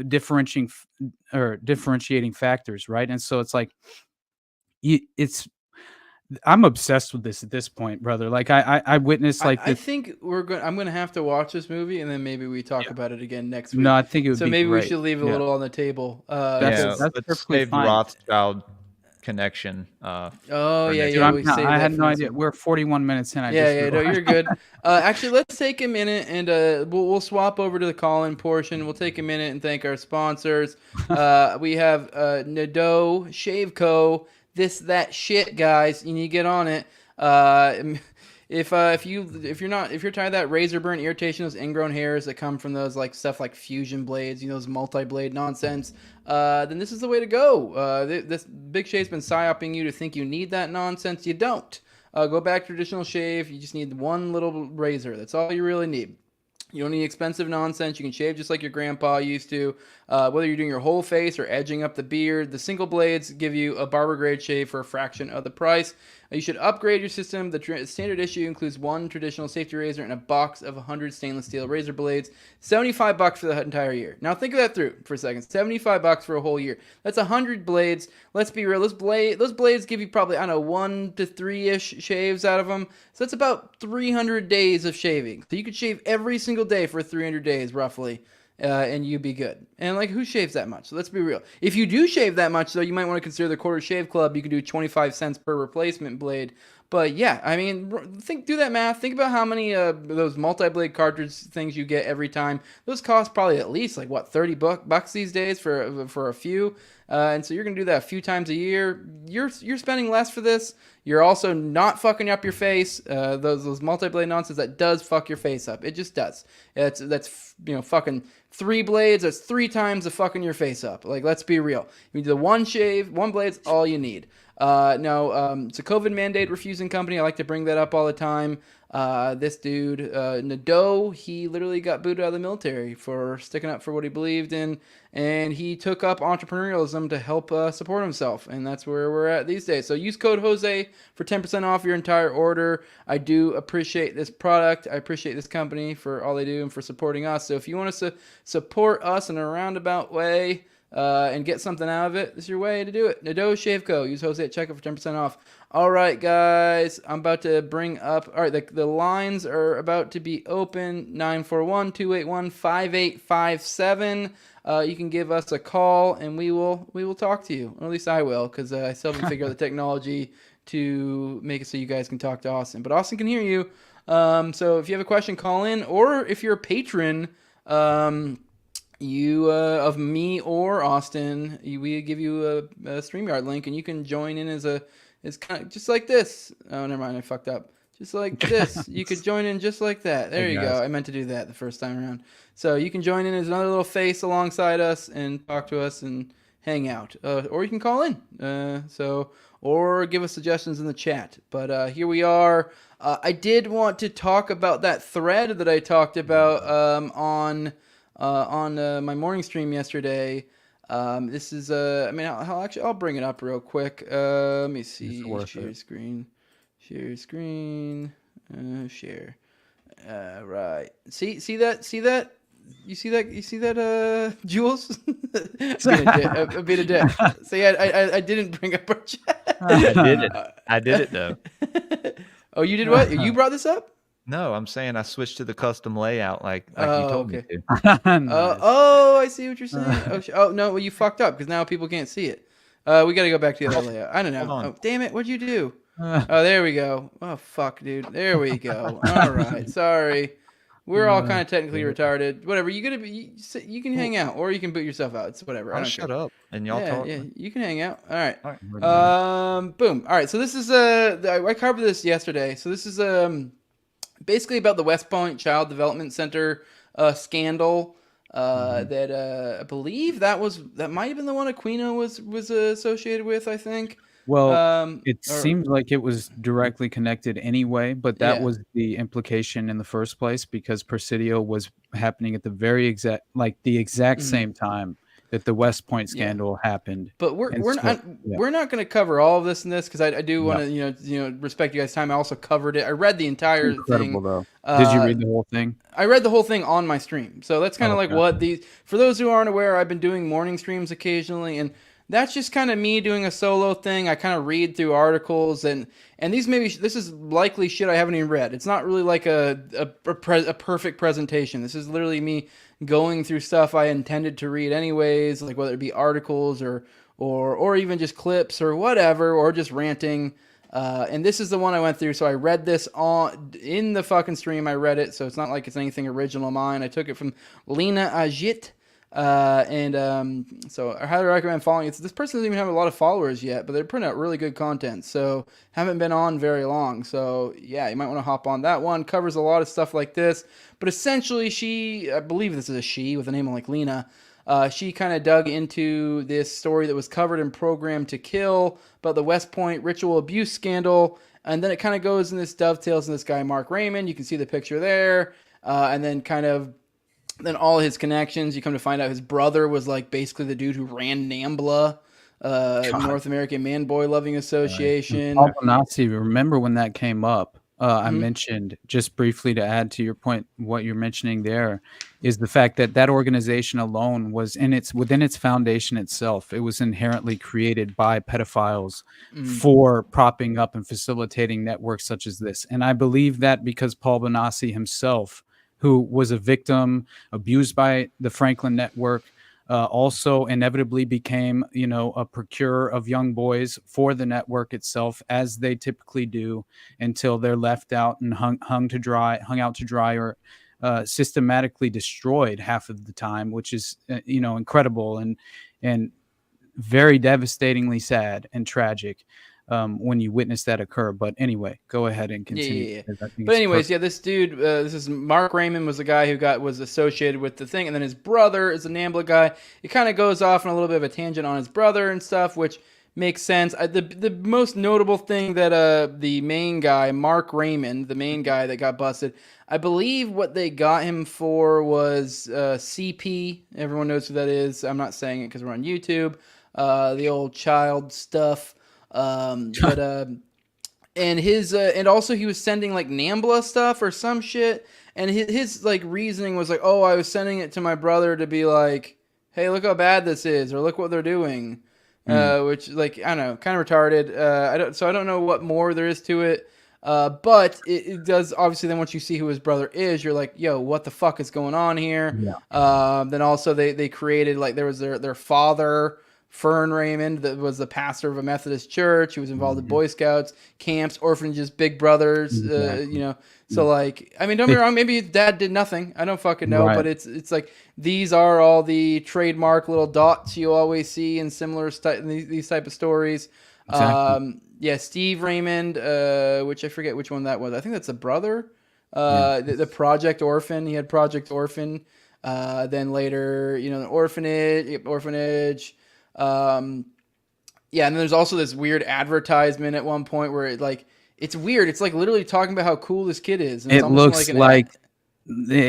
differentiating factors, right? And so it's like it's I'm obsessed with this at this point, brother. Like I witnessed like I think I'm gonna have to watch this movie, and then maybe we talk about it again next week. No, I think it would so be maybe great. we should leave a little on the table. That's let's perfectly save fine. Rothschild connection. Yeah, Dude, I had no idea. We're 41 minutes in. No, you're good. Actually, let's take a minute and we'll swap over to the call-in portion. We'll take a minute and thank our sponsors. We have Nadeau Shave Co. This that shit, guys. You need to get on it. If you're tired of that razor burn irritation, those ingrown hairs that come from those like stuff like fusion blades, those multi-blade nonsense, then this is the way to go. This Big Shave's been psyoping you to think you need that nonsense. You don't. Go back to traditional shave. You just need one little razor. That's all you really need. You don't need expensive nonsense. You can shave just like your grandpa used to. Whether you're doing your whole face or edging up the beard, the single blades give you a barber grade shave for a fraction of the price. You should upgrade your system. The standard issue includes one traditional safety razor and a box of 100 stainless steel razor blades. $75 for the entire year. Now think of that through for a second. $75 for a whole year. That's 100 blades. Let's be real. Those blades give you probably, 1 to 3-ish shaves out of them. So that's about 300 days of shaving. So you could shave every single day for 300 days roughly. And you'd be good. And who shaves that much? So let's be real. If you do shave that much, though, you might want to consider the Quarter Shave Club. You can do 25 cents per replacement blade. But yeah, do that math. Think about how many those multi-blade cartridge things you get every time. Those cost probably at least $30 these days for a few. And so you're gonna do that a few times a year. You're spending less for this. You're also not fucking up your face. Those multi-blade nonsense, that does fuck your face up. It just does. That's fucking 3 blades. That's 3 times the fucking your face up. Let's be real. You do the one blade's all you need. It's a COVID mandate refusing company. I like to bring that up all the time. This dude, Nadeau, he literally got booted out of the military for sticking up for what he believed in, and he took up entrepreneurialism to help support himself, and that's where we're at these days. So use code Jose for 10% off your entire order. I do appreciate this product. I appreciate this company for all they do and for supporting us. So if you want to support us in a roundabout way, and get something out of it, this is your way to do it. Nadeau Shave Co. Use Jose at checkout for 10% off. All right, guys. I'm about to bring up... All right, the lines are about to be open. 941-281-5857. You can give us a call, and we will talk to you. Or at least I will, because I still haven't figured out the technology to make it so you guys can talk to Austin. But Austin can hear you. So if you have a question, call in. Or if you're a patron... you of me or Austin, we give you a StreamYard link, and you can join in as kind of just like this. Oh, never mind, I fucked up. Just like this, you could join in just like that. There you go. I meant to do that the first time around. So you can join in as another little face alongside us and talk to us and hang out, or you can call in. Or give us suggestions in the chat. But here we are. I did want to talk about that thread that I talked about on my morning stream yesterday. This is I'll bring it up real quick. Let me see. Share screen. Share. Right. See that? You see that, Jules? I'm being a dick. See, I didn't bring up our chat. I did it though. Oh, you did what? You brought this up? No, I'm saying I switched to the custom layout like you told me to. Nice. I see what you're saying. Oh no, well you fucked up because now people can't see it. We got to go back to the other layout. I don't know. Oh, damn it! What'd you do? Oh, there we go. Oh fuck, dude. There we go. All right. Sorry. We're all kind of technically retarded. Whatever. You can hang out, or you can boot yourself out. It's whatever. I don't shut care. up and y'all talk. Yeah, you can hang out. All right. Boom. All right. So this is I covered this yesterday. So this is basically about the West Point Child Development Center scandal. That I believe that might have been the one Aquino was associated with. I think. Well, it seemed like it was directly connected anyway, but that was the implication in the first place because Presidio was happening at the exact same time that the West Point scandal happened. But we're not going to cover all of this in this because I do want to respect you guys' time. I also covered it. I read the entire thing. Though. Did you read the whole thing? I read the whole thing on my stream. So that's kind of like what for those who aren't aware, I've been doing morning streams occasionally, and that's just kind of me doing a solo thing. I kind of read through articles, and this is likely shit I haven't even read. It's not really like a perfect presentation. This is literally me going through stuff I intended to read anyways, like whether it be articles or even just clips or whatever, or just ranting. And this is the one I went through. So I read this in the fucking stream. I read it, so it's not like it's anything original of mine. I took it from Lena Ajit. So I highly recommend following it. This person doesn't even have a lot of followers yet, but they're putting out really good content. So haven't been on very long. So yeah, you might want to hop on that one. Covers a lot of stuff like this, but essentially I believe this is a she with a name like Lena. She kind of dug into this story that was covered in Program to Kill about the West Point ritual abuse scandal. And then it kind of goes in this dovetails in this guy, Mark Raymond. You can see the picture there. And then then all his connections, you come to find out his brother was like basically the dude who ran NAMBLA, North American Man Boy Loving Association. Nazi, remember when that came up? I mentioned just briefly to add to your point, what you're mentioning there is the fact that organization alone was within its foundation itself. It was inherently created by pedophiles for propping up and facilitating networks such as this. And I believe that because Paul Bonacci himself, who was a victim abused by the Franklin Network, also inevitably became, a procurer of young boys for the network itself, as they typically do, until they're left out and hung out to dry, or systematically destroyed half of the time, which is, incredible and very devastatingly sad and tragic. When you witness that occur. But anyway, go ahead and continue. Yeah. But anyways, this dude, this is Mark Raymond, was the guy who was associated with the thing, and then his brother is a NAMBLA guy. It kind of goes off on a little bit of a tangent on his brother and stuff, which makes sense. The most notable thing that the main guy, Mark Raymond, the main guy that got busted, I believe what they got him for was CP. Everyone knows who that is. I'm not saying it because we're on YouTube. The old child stuff. And also he was sending like NAMBLA stuff or some shit, and his like reasoning was like, oh, I was sending it to my brother to be like, hey, look how bad this is, or look what they're doing, which, like, I don't know, kind of retarded. I don't know what more there is to it, but it does obviously. Then once you see who his brother is, you're like, yo, what the fuck is going on here? Then also they created, like, there was their father Fern Raymond, that was the pastor of a Methodist church. He was involved in Boy Scouts, camps, orphanages, Big Brothers. You know, so like, I mean, don't be wrong. Maybe his dad did nothing. I don't fucking know. But it's like these are all the trademark little dots you always see in similar these type of stories. Exactly. Yeah, Steve Raymond, which I forget which one that was. I think that's a brother. The Project Orphan. He had Project Orphan. Then later, you know, the orphanage. Yeah, and then there's also this weird advertisement at one point where it's weird. It's like literally talking about how cool this kid is. And It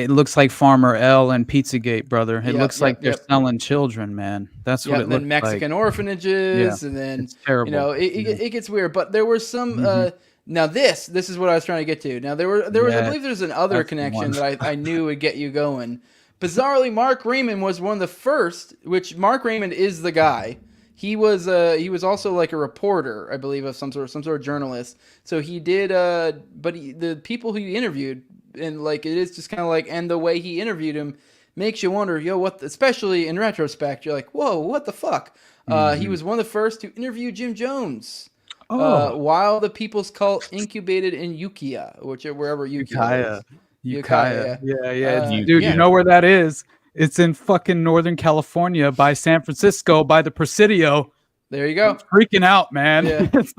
looks like Farmer L and Pizzagate, brother. It looks like they're selling children, man. That's what it looks like. And then Mexican orphanages, and then it's terrible. You know, it gets weird. But there was some. Now this is what I was trying to get to. Now there was I believe there's an other connection that I knew would get you going. Bizarrely, Mark Raymond was one of the first. Which Mark Raymond is the guy. He was also like a reporter, I believe, of some sort of journalist. So he did. But the people who he interviewed, and like it is just kind of like, and the way he interviewed him makes you wonder, what? Especially in retrospect, you're like, whoa, what the fuck? He was one of the first to interview Jim Jones. While the People's Cult incubated in Ukiah, wherever Ukiah is. Ukiah. Yeah. Dude, you know where that is? It's in fucking Northern California by San Francisco by the Presidio. There you go. I'm freaking out, man.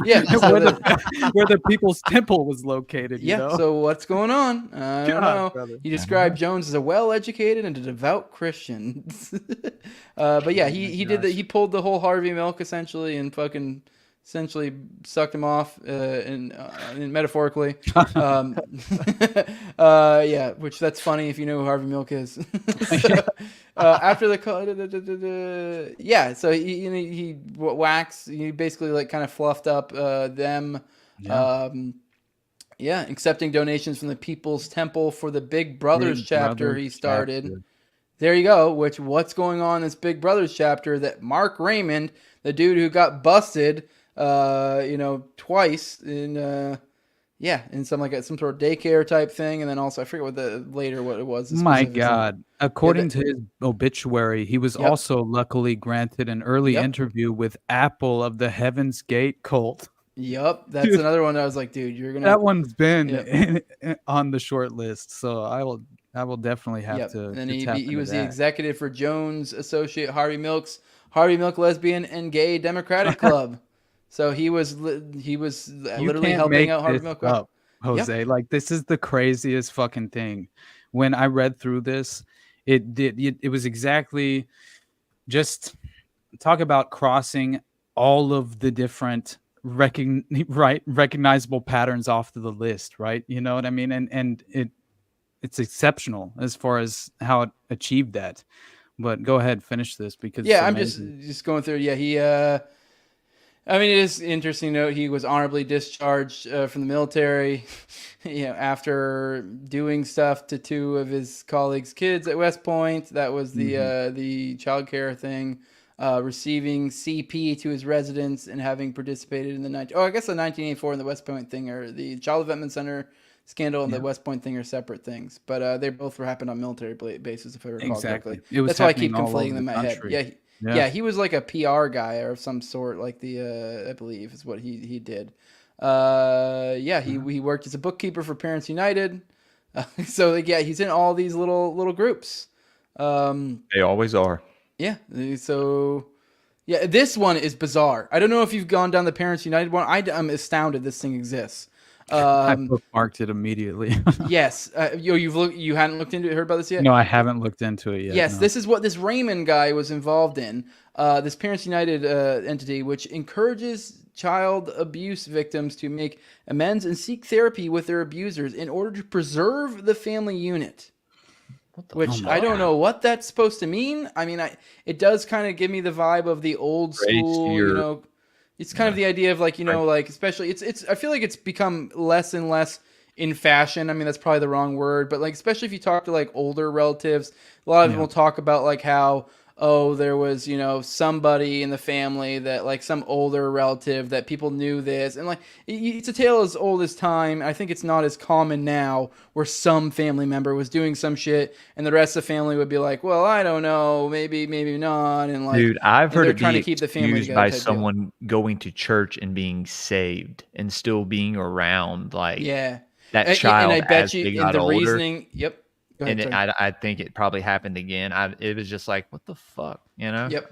Yeah. Where the People's Temple was located. You know? So what's going on? I don't know. Brother. He described Jones as a well-educated and a devout Christian. But yeah, he did that. He pulled the whole Harvey Milk essentially and fucking essentially sucked him off, and metaphorically. Which that's funny if you know who Harvey Milk is. After the so he waxed. He basically like kind of fluffed up them. Accepting donations from the People's Temple for the Big Brothers chapter he started. There you go. What's going on in this Big Brothers chapter that Mark Raymond, the dude who got busted, twice in some some sort of daycare type thing, and then also I forget what it was. My God! According to his obituary, he was also luckily granted an early interview with Apple of the Heaven's Gate cult. Yep, that's another one. I was like, dude, you're gonna. That one's been on the short list, so I will definitely have to. And then he was the executive for Jones Associate Harvey Milk Lesbian and Gay Democratic Club. So he was literally helping out Harvey Milk up, Jose. Like, this is the craziest fucking thing. When I read through this, it was exactly just talk about crossing all of the different recognizable patterns off to the list, right? You know what I mean? And it's exceptional as far as how it achieved that. But go ahead, finish this because I'm just going through. It is interesting to note he was honorably discharged from the military, after doing stuff to two of his colleagues' kids at West Point. That was the child care thing. Receiving CP to his residence and having participated in the 1984 in the West Point thing, or the Child Development Center scandal and the West Point thing are separate things, but they both happened on military bases, if I recall correctly. That's why I keep conflating them in my head. Yeah, he was like a PR guy or of some sort, like I believe is what he did. He worked as a bookkeeper for Parents United. So he's in all these little groups. They always are. Yeah. So this one is bizarre. I don't know if you've gone down the Parents United one. I'm astounded this thing exists. I bookmarked it immediately. Yes. You hadn't looked into it, heard about this yet? No, I haven't looked into it yet. Yes, no. This is what this Raymond guy was involved in. This Parents United entity, which encourages child abuse victims to make amends and seek therapy with their abusers in order to preserve the family unit. I don't know what that's supposed to mean. I mean, it does kind of give me the vibe of the old school, It's kind of the idea of especially it's. I feel like it's become less and less in fashion. I mean, that's probably the wrong word, but especially if you talk to older relatives, a lot of them will talk about how oh, there was, somebody in the family that, like, some older relative that people knew this. And, like, it's a tale as old as time. I think it's not as common now where some family member was doing some shit and the rest of the family would be like, well, I don't know, maybe not. And, like, Dude, I've heard they're it trying be to keep the family excused together by type deal. someone going to church and being saved and still being around, like, Yeah. that child and I bet as you they in got the older. reasoning, yep. Go ahead, And sorry. I think it probably happened again. It was just like, what the fuck, Yep.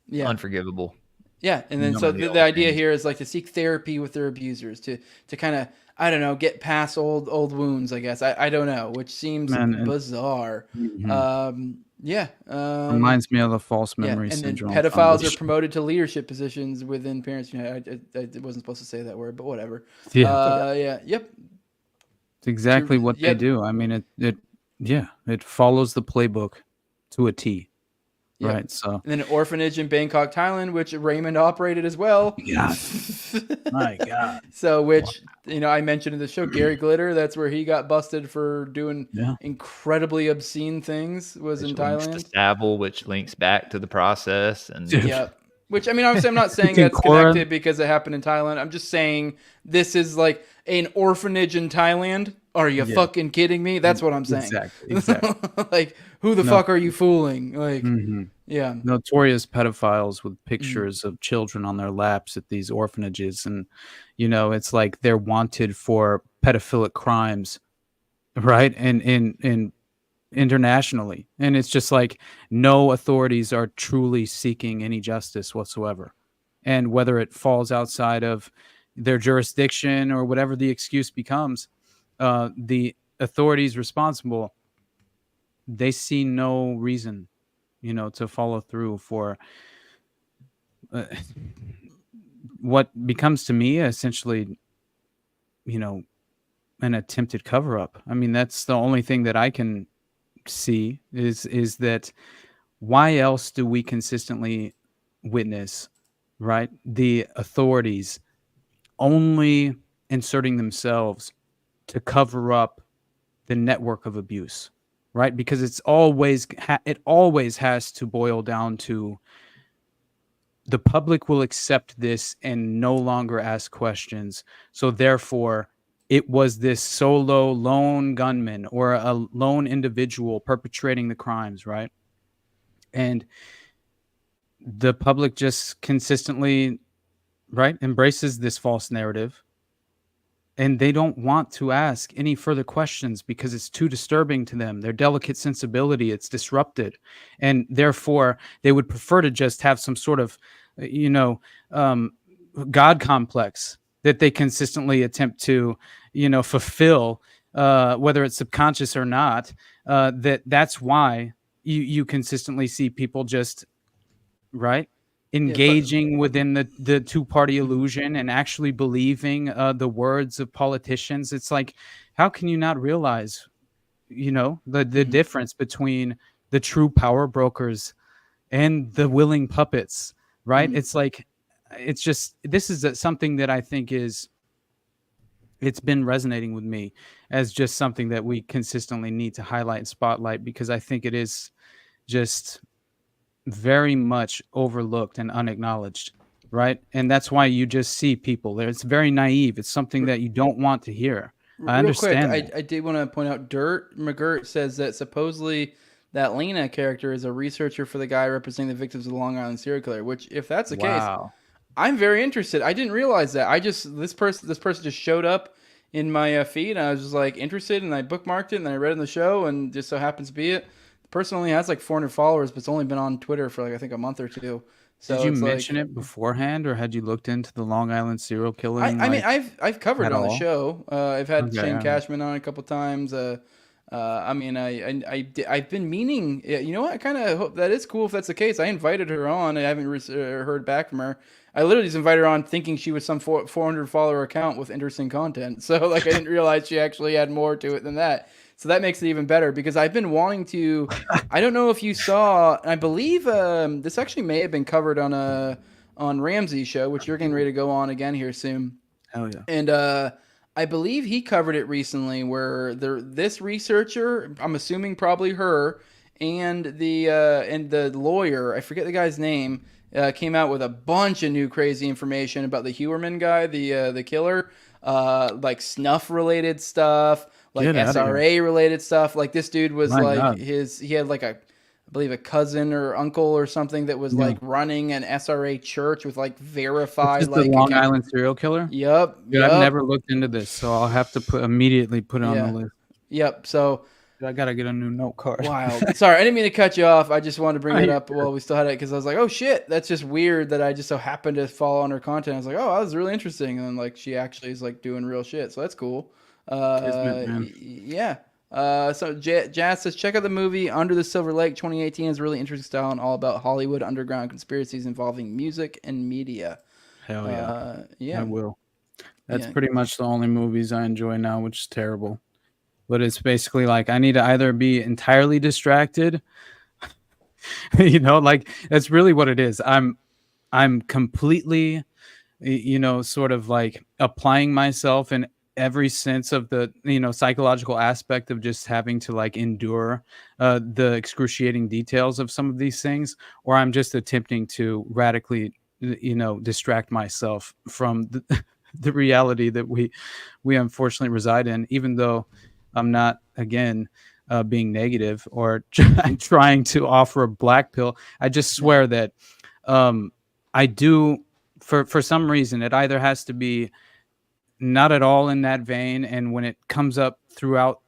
Yeah. Unforgivable. Yeah, and then so the idea here is, like, to seek therapy with their abusers to kind of, I don't know, get past old wounds, I guess. I don't know, which seems bizarre. Yeah. Reminds me of the false memory and then syndrome. pedophiles are promoted to leadership positions within parents. I wasn't supposed to say that word, but whatever. Yeah. Yep. It's exactly what they do. I mean, it follows the playbook to a T. Yep. Right. So, and then an orphanage in Bangkok, Thailand, which Raymond operated as well. God. My God. So, which, I mentioned in the show, Gary Glitter, that's where he got busted for doing incredibly obscene things, was in Thailand. Links to Savile, which links back to the process. And yep. Which, I mean, obviously, I'm not saying that's connected because it happened in Thailand. I'm just saying this is like an orphanage in Thailand. Are you fucking kidding me? That's what I'm saying. Exactly. Like, who the fuck are you fooling? Like, yeah. Notorious pedophiles with pictures of children on their laps at these orphanages. And, it's like they're wanted for pedophilic crimes, right? And internationally. And it's just like no authorities are truly seeking any justice whatsoever. And whether it falls outside of their jurisdiction or whatever the excuse becomes, the authorities responsible, they see no reason, to follow through for what becomes to me essentially, an attempted cover up. I mean, that's the only thing that I can see is that why else do we consistently witness, right, the authorities only inserting themselves to cover up the network of abuse, right? Because it always has to boil down to the public will accept this and no longer ask questions. So therefore, it was this solo lone gunman or a lone individual perpetrating the crimes, right? And the public just consistently, right, embraces this false narrative. And they don't want to ask any further questions because it's too disturbing to them. Their delicate sensibility, it's disrupted. And therefore, they would prefer to just have some sort of, God complex that they consistently attempt to, fulfill, whether it's subconscious or not. That's why you consistently see people just, right, engaging within the two-party illusion and actually believing the words of politicians. It's like, how can you not realize, the difference between the true power brokers and the willing puppets, right? It's like, it's just, this is something that I think it's been resonating with me as just something that we consistently need to highlight and spotlight, because I think it is just very much overlooked and unacknowledged, right? And that's why you just see people there. It's very naive. It's something that you don't want to hear. I understand. Real quick, I did want to point out, Dirt McGirt says that supposedly that Lena character is a researcher for the guy representing the victims of the Long Island serial killer, which, if that's the case, I'm very interested. I didn't realize that. This person just showed up in my feed, and I was just like interested, and I bookmarked it, and then I read it in the show, and just so happens to be it. The person only has like 400 followers, but it's only been on Twitter for like, I think, a month or two. So did you mention it beforehand, or had you looked into the Long Island serial killing? I mean, I've covered it on the show. I've had Shane Cashman on a couple times. I mean, I've been meaning. You know what? I kind of hope that is cool if that's the case. I invited her on. I haven't heard back from her. I literally just invited her on thinking she was some 400 follower account with interesting content. So like, I didn't realize she actually had more to it than that. So that makes it even better, because I've been wanting to. I don't know if you saw. I believe this actually may have been covered on Ramsey's show, which you're getting ready to go on again here soon. Hell yeah! And I believe he covered it recently, where this researcher, I'm assuming probably her, and the lawyer, I forget the guy's name, came out with a bunch of new crazy information about the Huerman guy, the killer, like snuff related stuff, like SRA related stuff. Like this dude was he had like I believe a cousin or uncle or something that was like running an SRA church with like verified the Long Island serial killer. Yep. Dude, I've never looked into this, so I'll have to immediately put it on the list. Yep. So I gotta get a new note card. Wild. Sorry, I didn't mean to cut you off. I just wanted to bring it up while we still had it because I was like, oh shit, that's just weird that I just so happened to follow on her content. I was like, oh, that was really interesting, and then like she actually is like doing real shit, so that's cool. Yeah. So Jazz says, check out the movie Under the Silver Lake 2018. Is really interesting style and all about Hollywood underground conspiracies involving music and media. Hell yeah. Yeah. I will. That's pretty much the only movies I enjoy now, which is terrible. But it's basically like I need to either be entirely distracted, like that's really what it is. I'm completely, sort of like applying myself in every sense of the psychological aspect of just having to like endure the excruciating details of some of these things, or I'm just attempting to radically distract myself from the reality that we unfortunately reside in, even though I'm not again being negative or trying to offer a black pill. I just swear that I do for some reason it either has to be not at all in that vein, and when it comes up throughout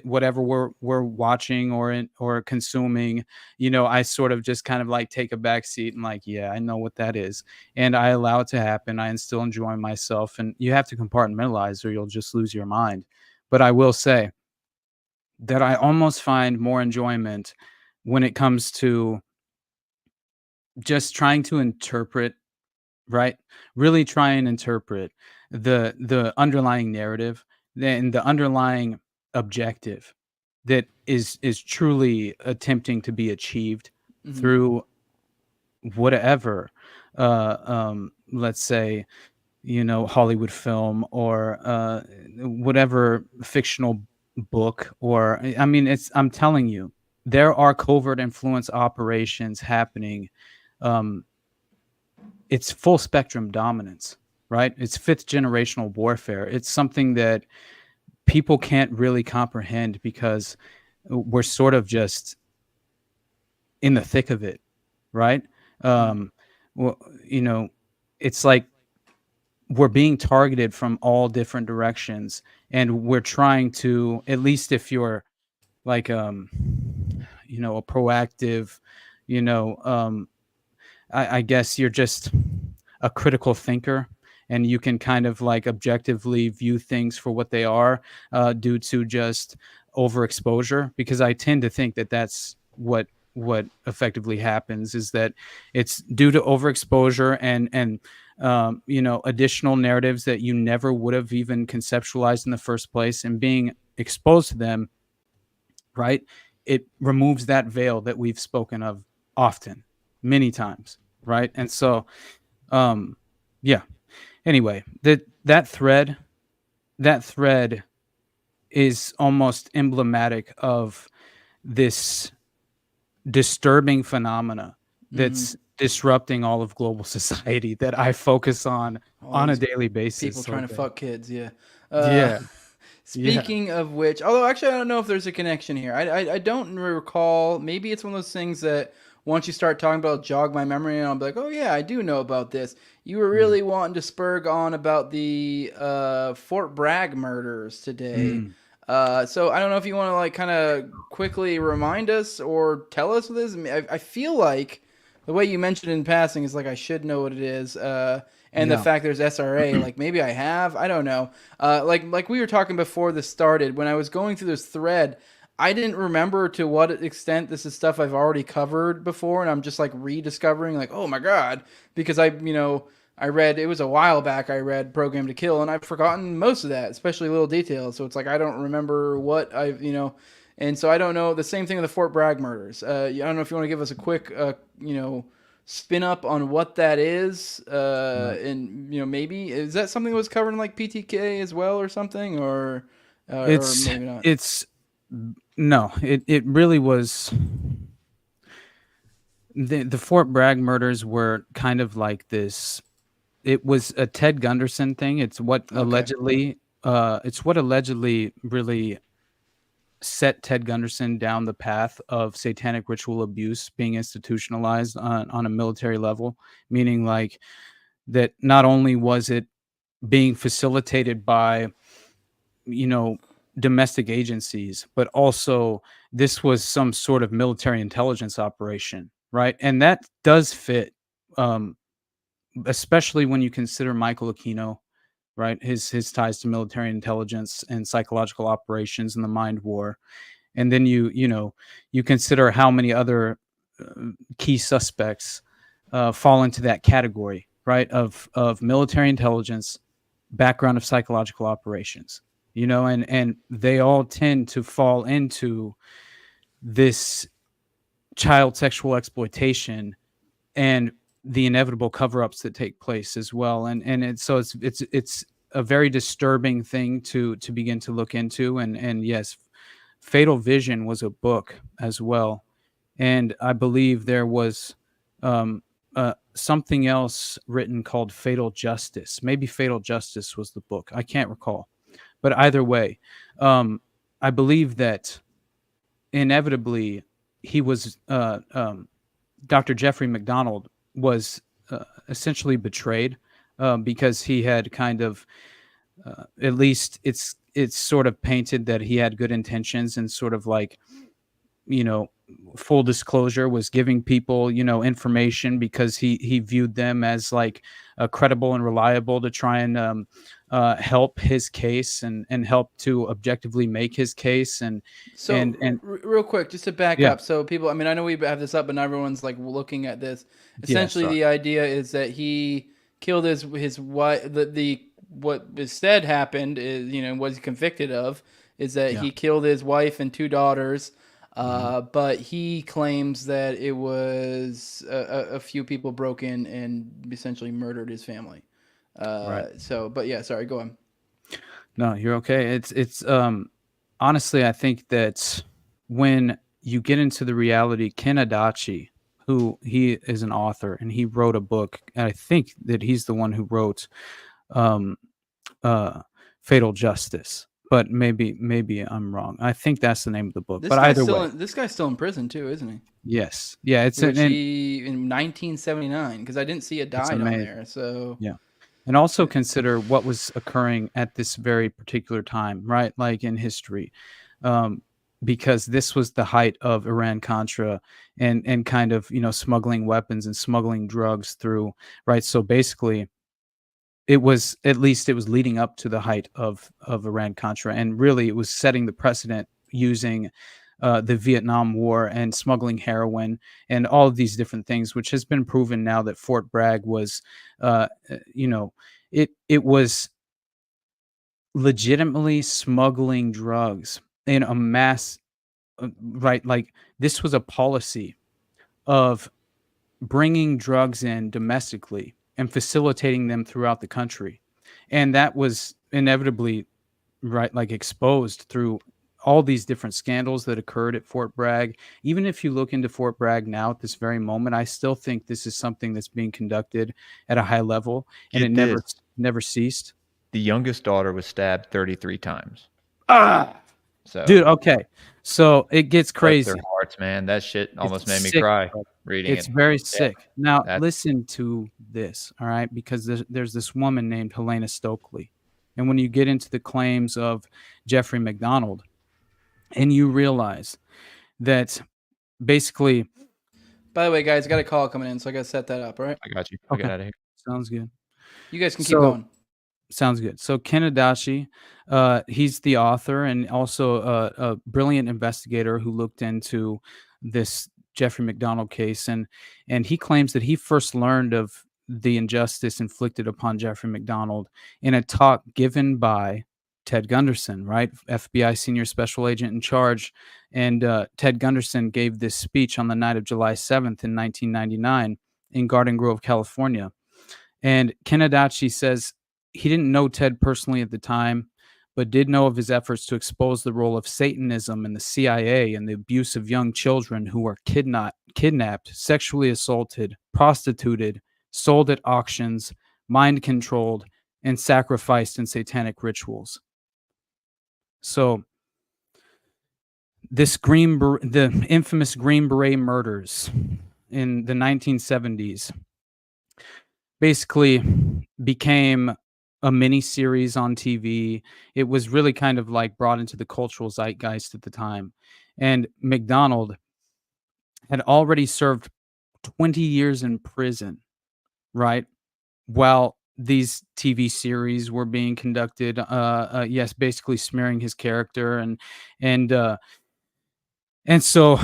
whatever we're watching or consuming, I sort of just kind of like take a back seat and like, yeah, I know what that is, and I allow it to happen. I am still enjoying myself, and you have to compartmentalize or you'll just lose your mind. But I will say that I almost find more enjoyment when it comes to just trying to interpret, right? Really try and interpret the underlying narrative and the underlying objective that is truly attempting to be achieved through whatever let's say Hollywood film or whatever fictional book, or I mean I'm telling you, there are covert influence operations happening. It's full spectrum dominance, right? It's fifth generational warfare. It's something that people can't really comprehend because we're sort of just in the thick of it, right? Well, it's like we're being targeted from all different directions, and we're trying to, at least if you're like a proactive, I guess you're just a critical thinker, and you can kind of like objectively view things for what they are due to just overexposure, because I tend to think that that's what effectively happens, is that it's due to overexposure and additional narratives that you never would have even conceptualized in the first place, and being exposed to them, right? It removes that veil that we've spoken of often, many times, right? And so yeah, anyway, that thread is almost emblematic of this disturbing phenomena that's disrupting all of global society that I focus on a daily basis. People trying to fuck kids, yeah. Speaking of which, although actually I don't know if there's a connection here. I don't recall. Maybe it's one of those things that once you start talking about, jog my memory, and I'll be like, oh yeah, I do know about this. You were really wanting to spurg on about the Fort Bragg murders today. So I don't know if you want to like kind of quickly remind us or tell us what this is. I feel like the way you mentioned it in passing is like I should know what it is. And the fact there's SRA, like maybe I have, I don't know. Like we were talking before this started, when I was going through this thread, I didn't remember to what extent this is stuff I've already covered before, and I'm just like rediscovering, like, oh my god, because I read, it was a while back, I read Program to Kill, and I've forgotten most of that, especially little details. So it's like I don't remember what and so I don't know. The same thing with the Fort Bragg murders. I don't know if you want to give us a quick spin up on what that is, and maybe is that something that was covered in like PTK as well or something, or maybe not. No, it really was. The Fort Bragg murders were kind of like this. It was a Ted Gunderson thing. Okay. It's what allegedly really set Ted Gunderson down the path of satanic ritual abuse being institutionalized on a military level, meaning like that not only was it being facilitated by, you know, domestic agencies, but also this was some sort of military intelligence operation, right? And that does fit, um, especially when you consider Michael Aquino, right? His ties to military intelligence and psychological operations in the mind war. And then you consider how many other key suspects fall into that category, right? Of military intelligence, background of psychological operations, and they all tend to fall into this child sexual exploitation and the inevitable cover-ups that take place as well. It's a very disturbing thing to begin to look into. And yes, Fatal Vision was a book as well, and I believe there was something else written called Fatal Justice. Maybe Fatal Justice was the book. I can't recall, but either way, I believe that inevitably he was Dr. Jeffrey McDonald was essentially betrayed because he had kind of at least it's sort of painted that he had good intentions and sort of like, full disclosure, was giving people, information because he viewed them as like credible and reliable to try and help his case and help to objectively make his case. And So real quick, just to back Yeah. up, so people, I mean, I know we have this up, but not everyone's like looking at this. Yeah, Essentially, sorry. the idea is that he killed his wife. The what instead happened is, what he's convicted of is that Yeah. he killed his wife and two daughters. Mhm. But he claims that it was a few people broke in and essentially murdered his family. Right. So, but yeah, sorry, go on. No, you're okay. It's honestly, I think that when you get into the reality, Ken Adachi, who he is an author and he wrote a book, and I think that he's the one who wrote um Fatal Justice. But maybe I'm wrong. I think that's the name of the book. But either way, This guy's still in prison too, isn't he? yes. Yeah, it's Which and he in 1979, because I didn't see it it's died on amazing. there. So Yeah. And also consider what was occurring at this very particular time, right? Like in history. Um, because this was the height of Iran Contra and kind of, smuggling weapons and smuggling drugs through, right? So basically it was leading up to the height of Iran Contra, and really it was setting the precedent using the Vietnam War and smuggling heroin and all of these different things, which has been proven now that Fort Bragg was, it was legitimately smuggling drugs in a mass, right? Like this was a policy of bringing drugs in domestically and facilitating them throughout the country. And that was inevitably, right, like exposed through all these different scandals that occurred at Fort Bragg. Even if you look into Fort Bragg now at this very moment, I still think this is something that's being conducted at a high level, and Get it this. never ceased. The youngest daughter was stabbed 33 times. So, Dude, okay. So it gets bless crazy. their hearts, man. That shit almost made me sick, cry bro. reading It's it. very Yeah, sick. Now, that's listen to this, all right? Because there's this woman named Helena Stokely. And when you get into the claims of Jeffrey McDonald, and you realize that basically, by the way, guys, I got a call coming in, so I got to set that up. All right. I got you. I'll get okay, out of here. sounds good. You guys can keep So going. sounds good. So Ken Adachi, he's the author and also a brilliant investigator who looked into this Jeffrey McDonald case, and he claims that he first learned of the injustice inflicted upon Jeffrey McDonald in a talk given by Ted Gunderson, right, FBI senior special agent in charge, and Ted Gunderson gave this speech on the night of July 7th in 1999 in Garden Grove, California. And Ken Adachi says he didn't know Ted personally at the time, but did know of his efforts to expose the role of Satanism in the CIA and the abuse of young children who were kidnapped, sexually assaulted, prostituted, sold at auctions, mind controlled, and sacrificed in satanic rituals. So the infamous Green Beret murders in the 1970s basically became a mini series on TV. It was really kind of like brought into the cultural zeitgeist at the time. And McDonald had already served 20 years in prison, right? While these TV series were being conducted, yes, basically smearing his character and so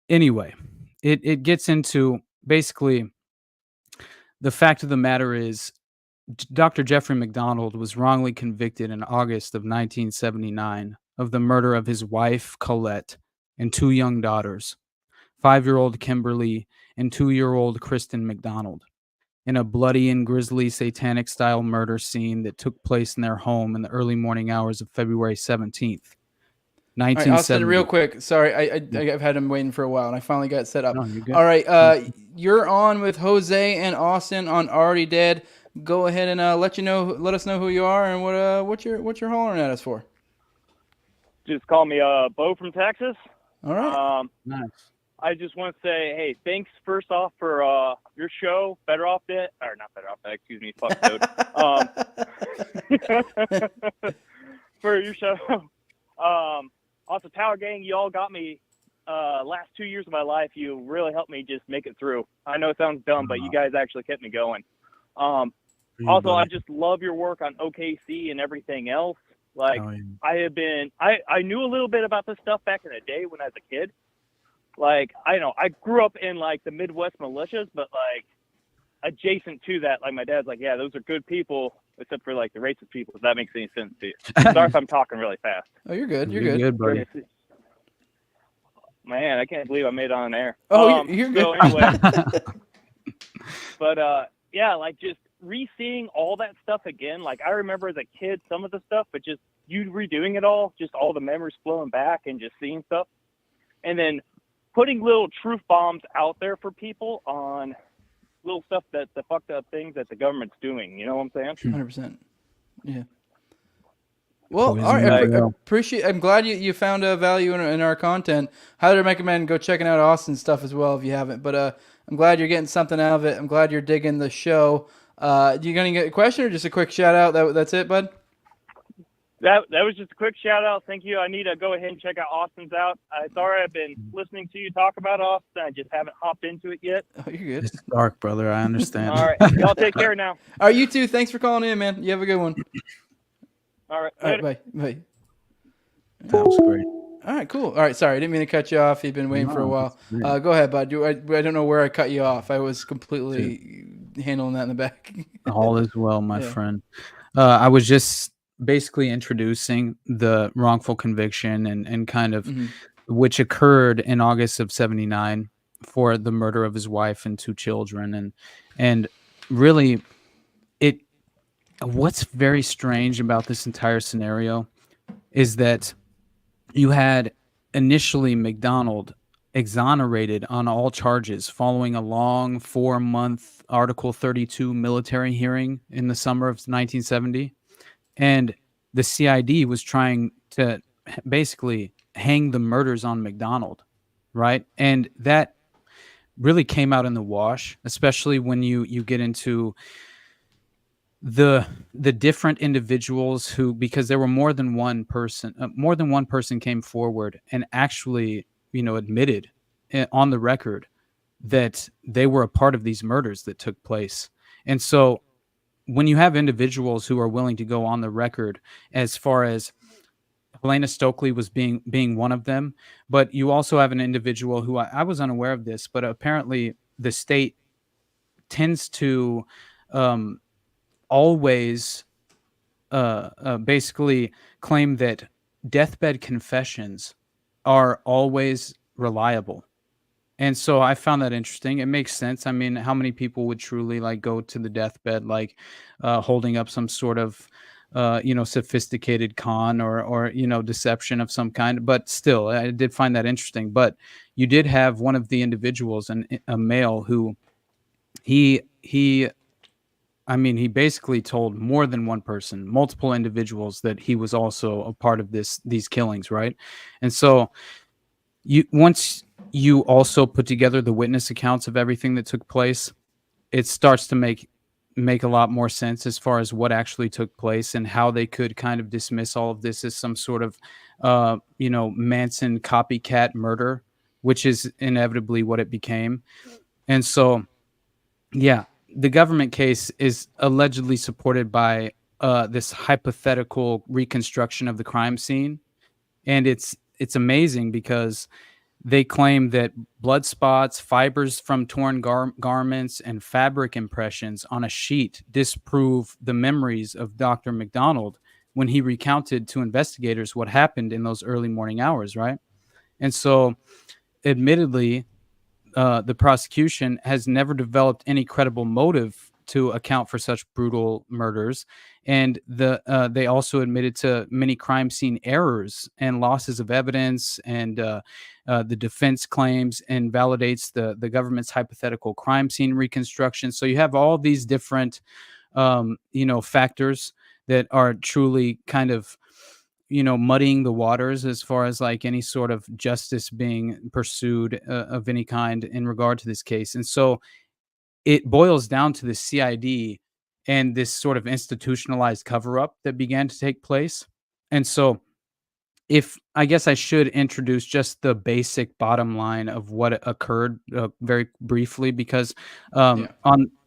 anyway, it gets into basically the fact of the matter is Dr. Jeffrey McDonald was wrongly convicted in August of 1979 of the murder of his wife, Colette, and 2 young daughters, 5-year-old Kimberly and 2-year-old Kristen McDonald, in a bloody and grisly satanic-style murder scene that took place in their home in the early morning hours of February 17th. All right, Austin, real quick. Sorry, I've had him waiting for a while, and I finally got set up. No, you're good. All right, you're on with Jose and Austin on Already Dead. Go ahead and let us know who you are and what you're hollering at us for. Just call me Bo from Texas. All right. Nice. I just want to say, hey, thanks first off for your show, Better Off Dead, or not Better Off Dead, excuse me, fuck dude. For your show. Also, Tower Gang, you all got me last 2 years of my life. You really helped me just make it through. I know it sounds dumb, but you guys actually kept me going. Also, I just love your work on OKC and everything else. Like, I knew a little bit about this stuff back in the day when I was a kid. Like, I grew up in, like, the Midwest militias, but, like, adjacent to that, like, my dad's like, yeah, those are good people, except for, like, the racist people, if that makes any sense to you. Sorry if I'm talking really fast. Oh, you're good. You're good, buddy. Man, I can't believe I made it on air. Oh, you're good. So anyway, but, yeah, like, just re-seeing all that stuff again. Like, I remember as a kid some of the stuff, but just you redoing it all, just all the memories flowing back and just seeing stuff. And then putting little truth bombs out there for people on little stuff that the fucked up things that the government's doing. You know what I'm saying? 100%. Yeah. Well, all right. Appreciate. I'm glad you found a value in our content. Highly recommend go checking out Austin's stuff as well if you haven't. But I'm glad you're getting something out of it. I'm glad you're digging the show. You gonna get a question or just a quick shout out? That's it, bud. That was just a quick shout out. Thank you. I need to go ahead and check out Austin's out. Sorry, I've been listening to you talk about Austin. I just haven't hopped into it yet. Oh, you're good. It's dark, brother. I understand. All right, y'all take care now. All right, you too. Thanks for calling in, man. You have a good one. All right. All right, bye. That was great. All right, cool. All right, sorry, I didn't mean to cut you off. You've been waiting for a while. Go ahead, bud. I don't know where I cut you off. I was completely handling that in the back. All is well, my friend. I was just basically introducing the wrongful conviction and kind of which occurred in August of 79 for the murder of his wife and 2 children. And really what's very strange about this entire scenario is that you had initially McDonald exonerated on all charges following a long 4-month Article 32 military hearing in the summer of 1970. And the CID was trying to basically hang the murders on McDonald, right? And that really came out in the wash, especially when you get into the different individuals who, because there were more than one person came forward and actually, admitted on the record that they were a part of these murders that took place. And so when you have individuals who are willing to go on the record, as far as Helena Stokely was being one of them, but you also have an individual who I was unaware of this, but apparently the state tends to always basically claim that deathbed confessions are always reliable. And so I found that interesting. It makes sense. I mean, how many people would truly go to the deathbed, holding up some sort of sophisticated con or deception of some kind. But still, I did find that interesting. But you did have one of the individuals, a male, who he I mean, he basically told more than one person, multiple individuals, that he was also a part of these killings, right? And so once you also put together the witness accounts of everything that took place, it starts to make a lot more sense as far as what actually took place and how they could kind of dismiss all of this as some sort of Manson copycat murder, which is inevitably what it became. And so yeah, the government case is allegedly supported by this hypothetical reconstruction of the crime scene, and it's amazing because they claim that blood spots, fibers from torn garments, and fabric impressions on a sheet disprove the memories of Dr. McDonald when he recounted to investigators what happened in those early morning hours, right? And so, admittedly, the prosecution has never developed any credible motive to account for such brutal murders, and they also admitted to many crime scene errors and losses of evidence, and the defense claims and validates the government's hypothetical crime scene reconstruction. So you have all these different factors that are truly kind of muddying the waters as far as like any sort of justice being pursued of any kind in regard to this case. And so it boils down to the CID and this sort of institutionalized cover up that began to take place. And so if I guess I should introduce just the basic bottom line of what occurred very briefly, because on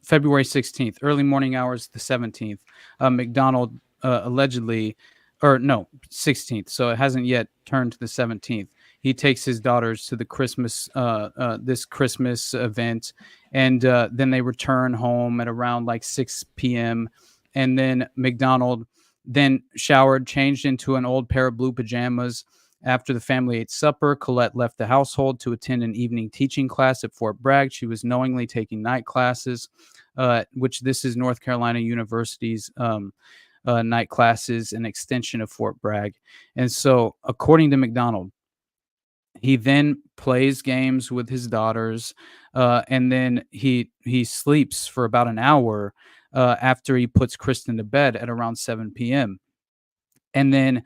February 16th, early morning hours, the 17th, McDonald allegedly, or no, 16th. So it hasn't yet turned to the 17th. He takes his daughters to the this Christmas event, and then they return home at around like 6 p.m. And then McDonald then showered, changed into an old pair of blue pajamas. After the family ate supper, Colette left the household to attend an evening teaching class at Fort Bragg. She was knowingly taking night classes, which this is North Carolina University's night classes, an extension of Fort Bragg. And so, according to McDonald, he then plays games with his daughters, and then he sleeps for about an hour after he puts Kristen to bed at around 7 p.m. And then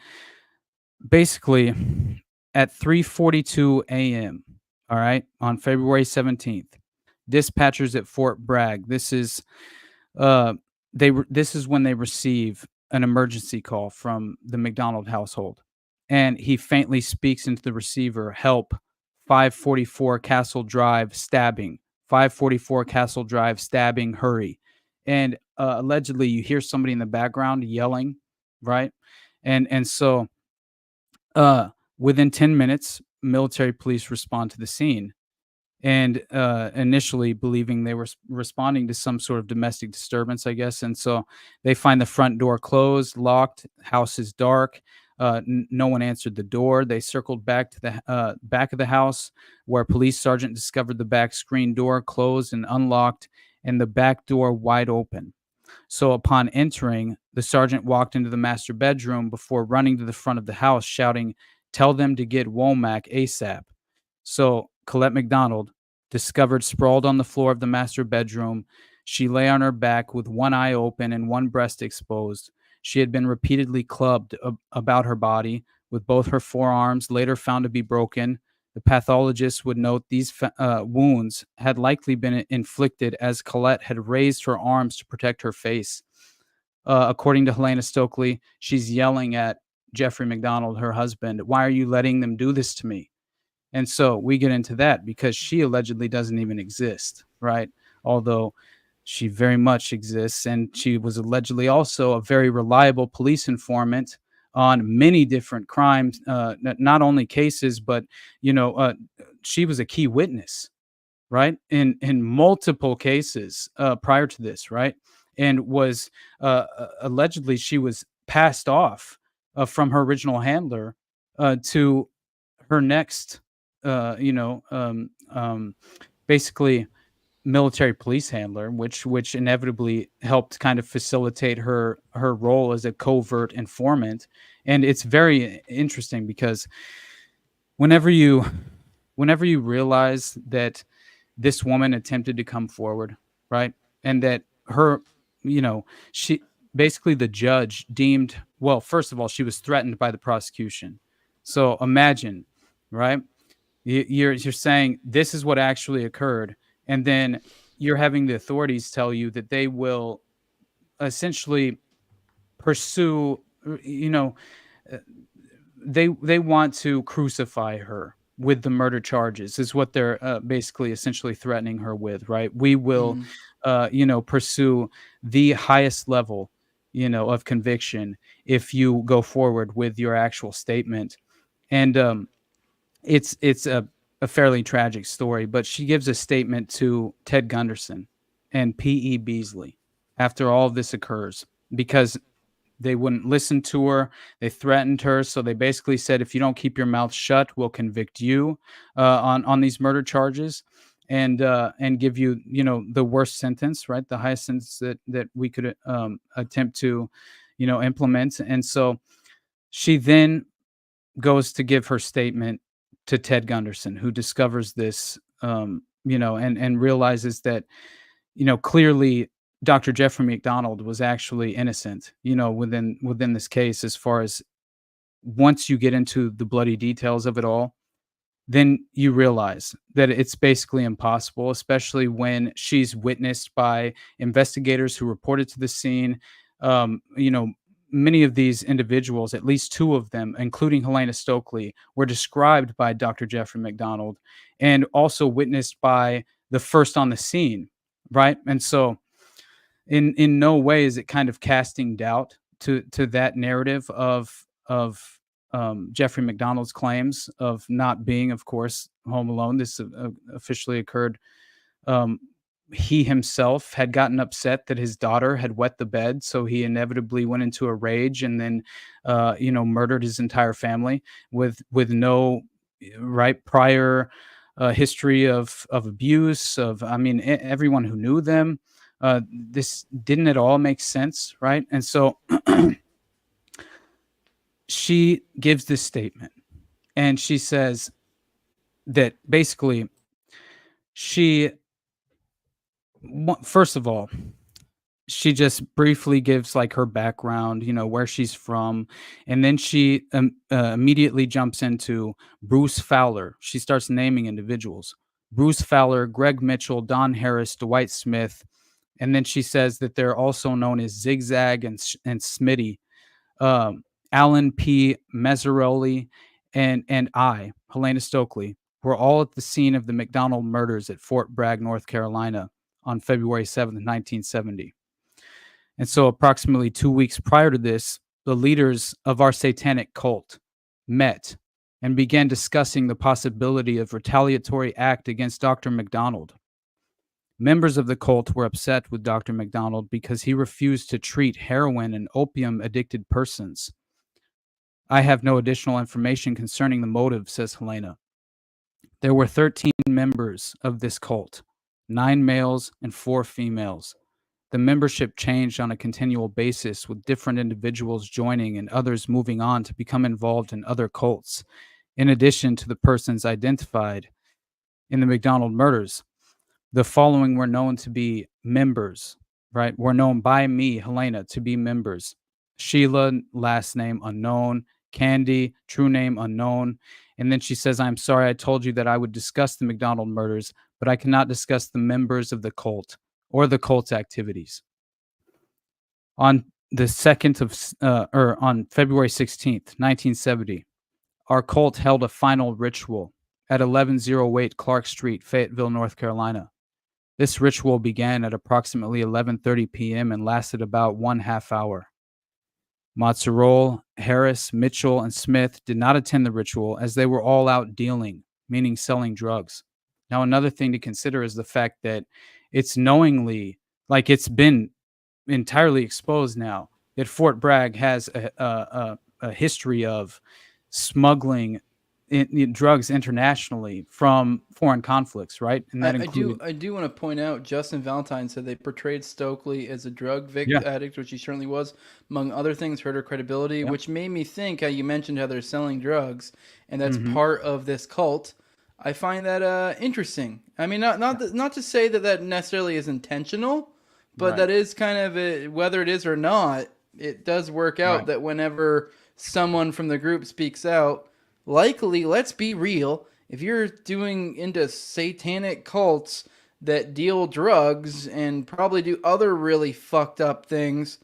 basically at 3:42 a.m., all right, on February 17th, dispatchers at Fort Bragg, this is when they receive an emergency call from the McDonald household. And he faintly speaks into the receiver, "Help, 544 Castle Drive, stabbing. 544 Castle Drive, stabbing, hurry." And allegedly, you hear somebody in the background yelling, right? And so within 10 minutes, military police respond to the scene. And initially believing they were responding to some sort of domestic disturbance, I guess. And so they find the front door closed, locked, house is dark. No one answered the door. They circled back to the back of the house, where a police sergeant discovered the back screen door closed and unlocked, and the back door wide open. So upon entering, the sergeant walked into the master bedroom before running to the front of the house, shouting, "Tell them to get Womack ASAP." So Colette McDonald, discovered sprawled on the floor of the master bedroom. She lay on her back with one eye open and one breast exposed. She had been repeatedly clubbed about her body, with both her forearms later found to be broken. The pathologist would note these wounds had likely been inflicted as Colette had raised her arms to protect her face. According to Helena Stokely, she's yelling at Jeffrey McDonald, her husband, "Why are you letting them do this to me?" And so we get into that because she allegedly doesn't even exist, right? Although she very much exists, and she was allegedly also a very reliable police informant on many different crimes, not only cases, but she was a key witness, right, in multiple cases prior to this, right, and was allegedly she was passed off from her original handler to her next, basically military police handler, which inevitably helped kind of facilitate her role as a covert informant. And it's very interesting because whenever you realize that this woman attempted to come forward, right, and that her, she basically, the judge deemed, well, first of all, she was threatened by the prosecution. So imagine, right? You're saying this is what actually occurred, and then you're having the authorities tell you that they will essentially pursue, uh, they want to crucify her with the murder charges, is what they're basically essentially threatening her with, right? We will, pursue the highest level, of conviction if you go forward with your actual statement. And it's a fairly tragic story, but she gives a statement to Ted Gunderson and P.E. Beasley after all of this occurs, because they wouldn't listen to her. They threatened her. So they basically said, if you don't keep your mouth shut, we'll convict you on these murder charges, and give you, the worst sentence, right? The highest sentence that we could attempt to, implement. And so she then goes to give her statement to Ted Gunderson, who discovers this, and realizes that, clearly Dr. Jeffrey McDonald was actually innocent, within this case. As far as, once you get into the bloody details of it all, then you realize that it's basically impossible, especially when she's witnessed by investigators who reported to the scene. Many of these individuals, at least two of them, including Helena Stokely, were described by Dr. Jeffrey McDonald and also witnessed by the first on the scene, right? And so in no way is it kind of casting doubt to that narrative of Jeffrey McDonald's claims of not being, of course, home alone. This officially occurred. He himself had gotten upset that his daughter had wet the bed, so he inevitably went into a rage and then, murdered his entire family with no prior history of abuse. Everyone who knew them. This didn't at all make sense, right? And so she gives this statement, and she says that basically first of all, she just briefly gives like her background, where she's from. And then she immediately jumps into Bruce Fowler. She starts naming individuals: Bruce Fowler, Greg Mitchell, Don Harris, Dwight Smith. And then she says that they're also known as Zigzag and Smitty, Alan P. Mazzaroli, and I, Helena Stokely, were all at the scene of the McDonald murders at Fort Bragg, North Carolina on February 7th, 1970. And so approximately 2 weeks prior to this, the leaders of our satanic cult met and began discussing the possibility of retaliatory act against Dr. McDonald. Members of the cult were upset with Dr. McDonald because he refused to treat heroin and opium-addicted persons. I have no additional information concerning the motive, says Helena. There were 13 members of this cult, 9 males and 4 females. The membership changed on a continual basis, with different individuals joining and others moving on to become involved in other cults, in addition to the persons identified in the McDonald murders. The following were known to be members, right? Were known by me, Helena, to be members: Sheila, last name unknown; Candy, true name unknown. And then she says, I'm sorry I told you that I would discuss the McDonald murders, but I cannot discuss the members of the cult or the cult's activities. On the 2nd of, on February 16th, 1970, our cult held a final ritual at 1108 Clark Street, Fayetteville, North Carolina. This ritual began at approximately 11:30 p.m. and lasted about 1/2 hour. Mazzarol, Harris, Mitchell, and Smith did not attend the ritual as they were all out dealing, meaning selling drugs. Now, another thing to consider is the fact that it's knowingly, like it's been entirely exposed now, that Fort Bragg has a history of smuggling drugs internationally from foreign conflicts, right? And that included. I do want to point out, Justin Valentine said they portrayed Stokely as a drug Yeah. addict, which he certainly was, among other things, hurt her credibility, Yep. which made me think how you mentioned how they're selling drugs, and that's Mhm. part of this cult. I find that interesting. I mean, not to say that necessarily is intentional, but Right. that is kind of whether it is or not, it does work out Right. that whenever someone from the group speaks out, likely, let's be real, if you're doing into satanic cults that deal drugs and probably do other really fucked up things,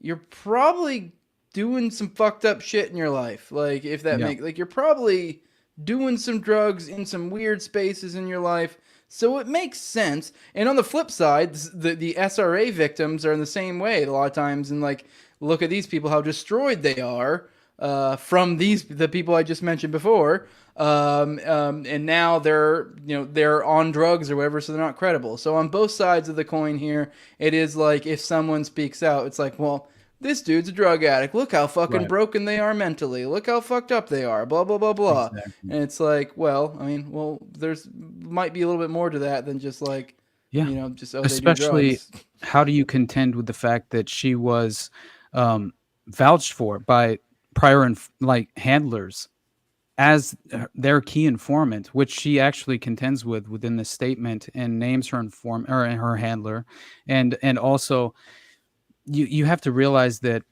you're probably doing some fucked up shit in your life. Like, if that Yeah. you're probably doing some drugs in some weird spaces in your life. So it makes sense. And on the flip side, the SRA victims are in the same way a lot of times. And like, look at these people, how destroyed they are from the people I just mentioned before. And now they're on drugs or whatever, so they're not credible. So on both sides of the coin here, it is like if someone speaks out, it's like, well, this dude's a drug addict. Look how fucking Right. broken they are mentally. Look how fucked up they are. Blah, blah, blah, blah. Exactly. And it's like, well, I mean, there's might be a little bit more to that than just like, Yeah. just, they do Especially, drugs. how do you contend with the fact that she was vouched for by prior handlers as their key informant, which she actually contends with within the statement and names her her handler, and also you have to realize that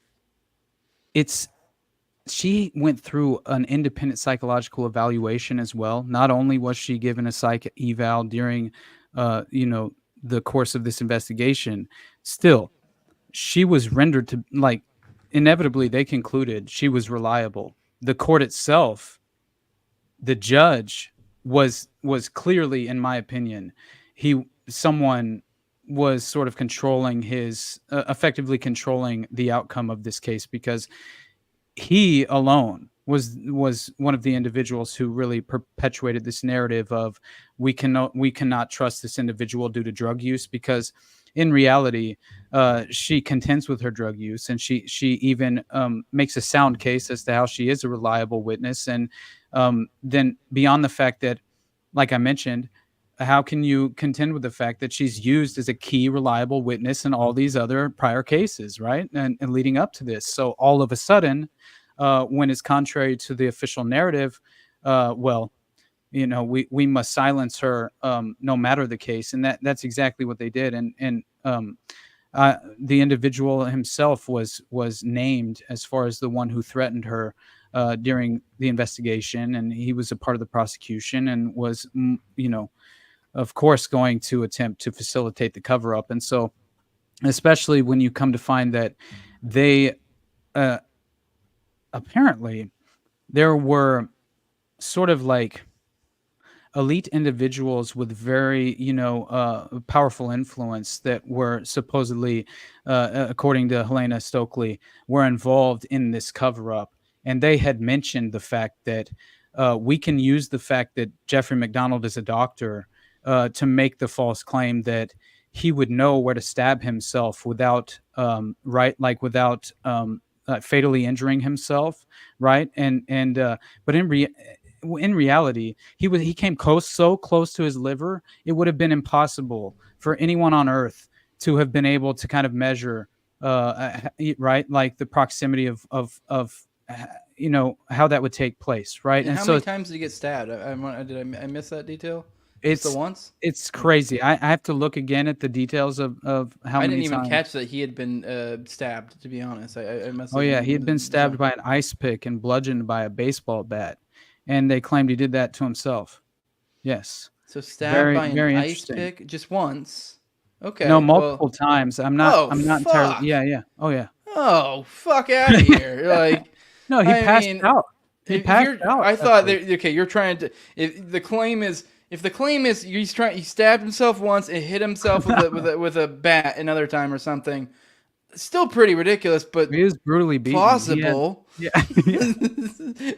she went through an independent psychological evaluation as well. Not only was she given a psych eval during the course of this investigation, still she was rendered to, inevitably they concluded she was reliable. The court itself, the judge was clearly, in my opinion, someone was sort of controlling effectively controlling the outcome of this case, because he alone was one of the individuals who really perpetuated this narrative of we cannot trust this individual due to drug use, because in reality, she contends with her drug use, and she even makes a sound case as to how she is a reliable witness. And then beyond the fact that, like I mentioned, how can you contend with the fact that she's used as a key reliable witness in all these other prior cases, right? And leading up to this. So all of a sudden, when it's contrary to the official narrative, we must silence her no matter the case. And that's exactly what they did. And the individual himself was named as far as the one who threatened her during the investigation. And he was a part of the prosecution and was, of course, going to attempt to facilitate the cover up. And so, especially when you come to find that they apparently there were sort of like elite individuals with very, powerful influence that were supposedly, according to Helena Stokely, were involved in this cover up. And they had mentioned the fact that we can use the fact that Jeffrey McDonald is a doctor to make the false claim that he would know where to stab himself without, without fatally injuring himself, right? But in reality, he came so close to his liver, it would have been impossible for anyone on Earth to have been able to kind of measure, right, like the proximity of how that would take place, right? And how many times did he get stabbed? Did I miss that detail? It's the once. It's crazy. I have to look again at the details of how many. I didn't even times. catch that he had been stabbed. To be honest, I must. Oh yeah, he had been stabbed by an ice pick and bludgeoned by a baseball bat, and they claimed he did that to himself. Yes. So stabbed by an ice pick just once. Okay. No, multiple times. I'm not entirely. Yeah. Oh yeah. Oh, fuck out of here! Like, no, he passed out. He passed out. I thought you're trying to. If the claim is he stabbed himself once and hit himself with a bat another time or something. Still pretty ridiculous, but he is brutally beaten. Plausible. Yeah.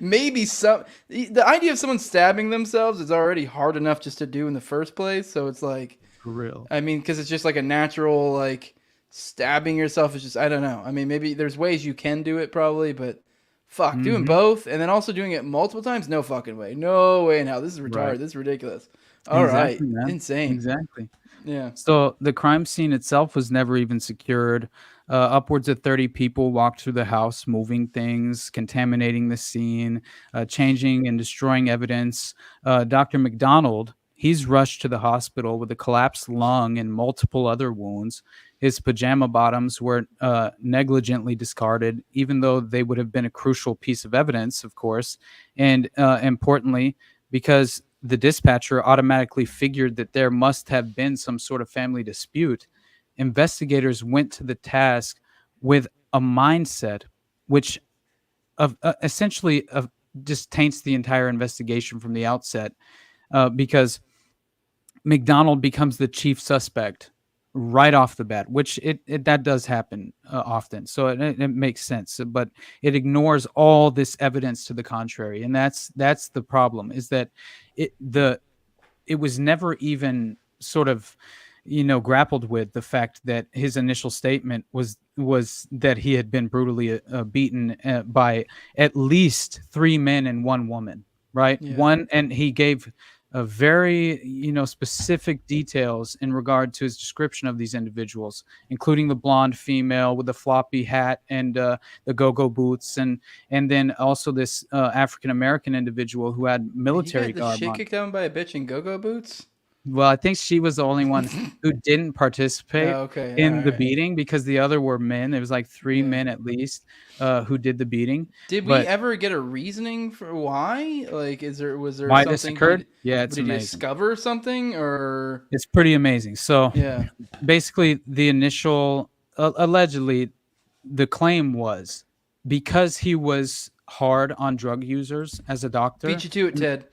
Maybe the idea of someone stabbing themselves is already hard enough just to do in the first place. So it's like, for real. I mean, because it's just like a natural, like, stabbing yourself is just, I don't know. I mean, maybe there's ways you can do it probably, but Fuck, doing both and then also doing it multiple times? No fucking way. No way in hell. This is retarded. Right. This is ridiculous. All right. Exactly, man. Insane. Exactly. Yeah. So the crime scene itself was never even secured. Upwards of 30 people walked through the house, moving things, contaminating the scene, changing and destroying evidence. Dr. McDonald, he's rushed to the hospital with a collapsed lung and multiple other wounds. His pajama bottoms were negligently discarded, even though they would have been a crucial piece of evidence, of course. And importantly, because the dispatcher automatically figured that there must have been some sort of family dispute, investigators went to the task with a mindset which of essentially just taints the entire investigation from the outset, because McDonald becomes the chief suspect right off the bat, which that does happen often. So it makes sense, but it ignores all this evidence to the contrary, and that's the problem. Is that it was never even sort of grappled with the fact that his initial statement was that he had been brutally beaten by at least 3 men and 1 woman, right? Yeah. And he gave a very specific details in regard to his description of these individuals, including the blonde female with the floppy hat and the go-go boots, and then also this African American individual who had military You got the garb shit on. kicked out by a bitch in go-go boots? Well, I think she was the only one who didn't participate Oh, okay. in the Alright. beating, because the other were men. There was like 3 men at least who did the beating. Did we But ever get a reasoning for why? Like, was there why something this occurred? Yeah, it's did he amazing. discover something, or It's pretty amazing. So Yeah. basically, the initial allegedly, the claim was because he was hard on drug users as a doctor. Beat you to it, Ted.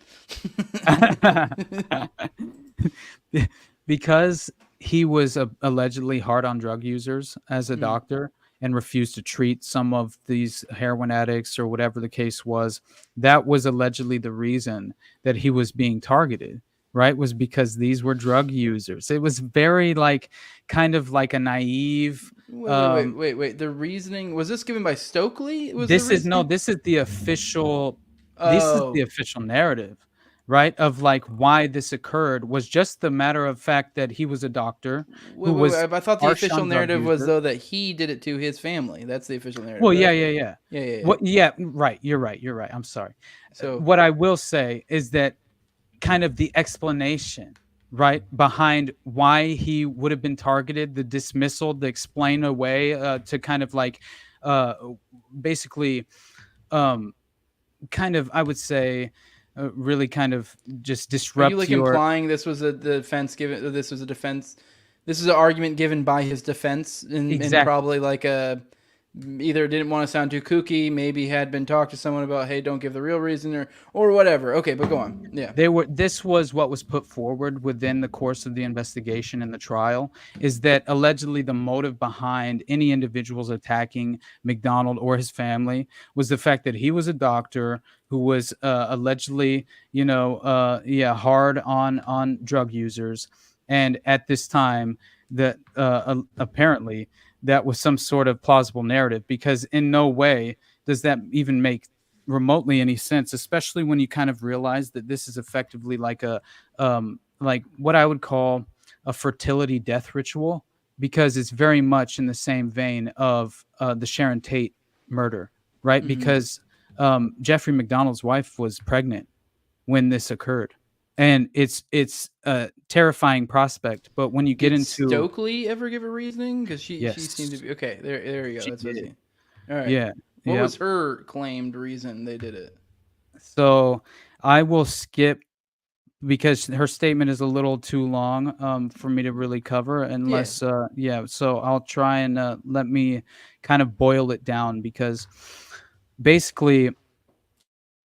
Because he was allegedly hard on drug users as a Mm. doctor and refused to treat some of these heroin addicts or whatever the case was, that was allegedly the reason that he was being targeted, right? Was because these were drug users. It was very kind of like a naive. Wait. The reasoning, was this given by Stokely? This is the official. This is the official narrative, right? Of why this occurred was just the matter of fact that he was a doctor who was. I thought the harsh official on drug narrative was users. though that he did it to his family. That's the official narrative. Well, right? yeah. Right. You're right. I'm sorry. So What I will say is that kind of the explanation, right, behind why he would have been targeted, the dismissal, the explain away to kind of basically kind of, I would say, really kind of just disrupt Are you your. implying this was a defense given? This was a defense. This is an argument given by his defense, and Exactly. probably either didn't want to sound too kooky, maybe had been talked to someone about, hey, don't give the real reason, or whatever. Okay, but go on. Yeah. This was what was put forward within the course of the investigation and the trial, is that allegedly the motive behind any individuals attacking McDonald or his family was the fact that he was a doctor who was allegedly, hard on drug users. And at this time that apparently that was some sort of plausible narrative, because in no way does that even make remotely any sense, especially when you kind of realize that this is effectively like what I would call a fertility death ritual, because it's very much in the same vein of the Sharon Tate murder, right? Mhm. Because Jeffrey McDonald's wife was pregnant when this occurred. And it's a terrifying prospect, but when you get Did into Stokely ever give a reasoning? Because she Yes. seemed to be okay. There you go. She That's what I did. see. All right. Yeah. What Yep. was her claimed reason they did it? So I will skip, because her statement is a little too long for me to really cover, unless so I'll try and let me kind of boil it down, because basically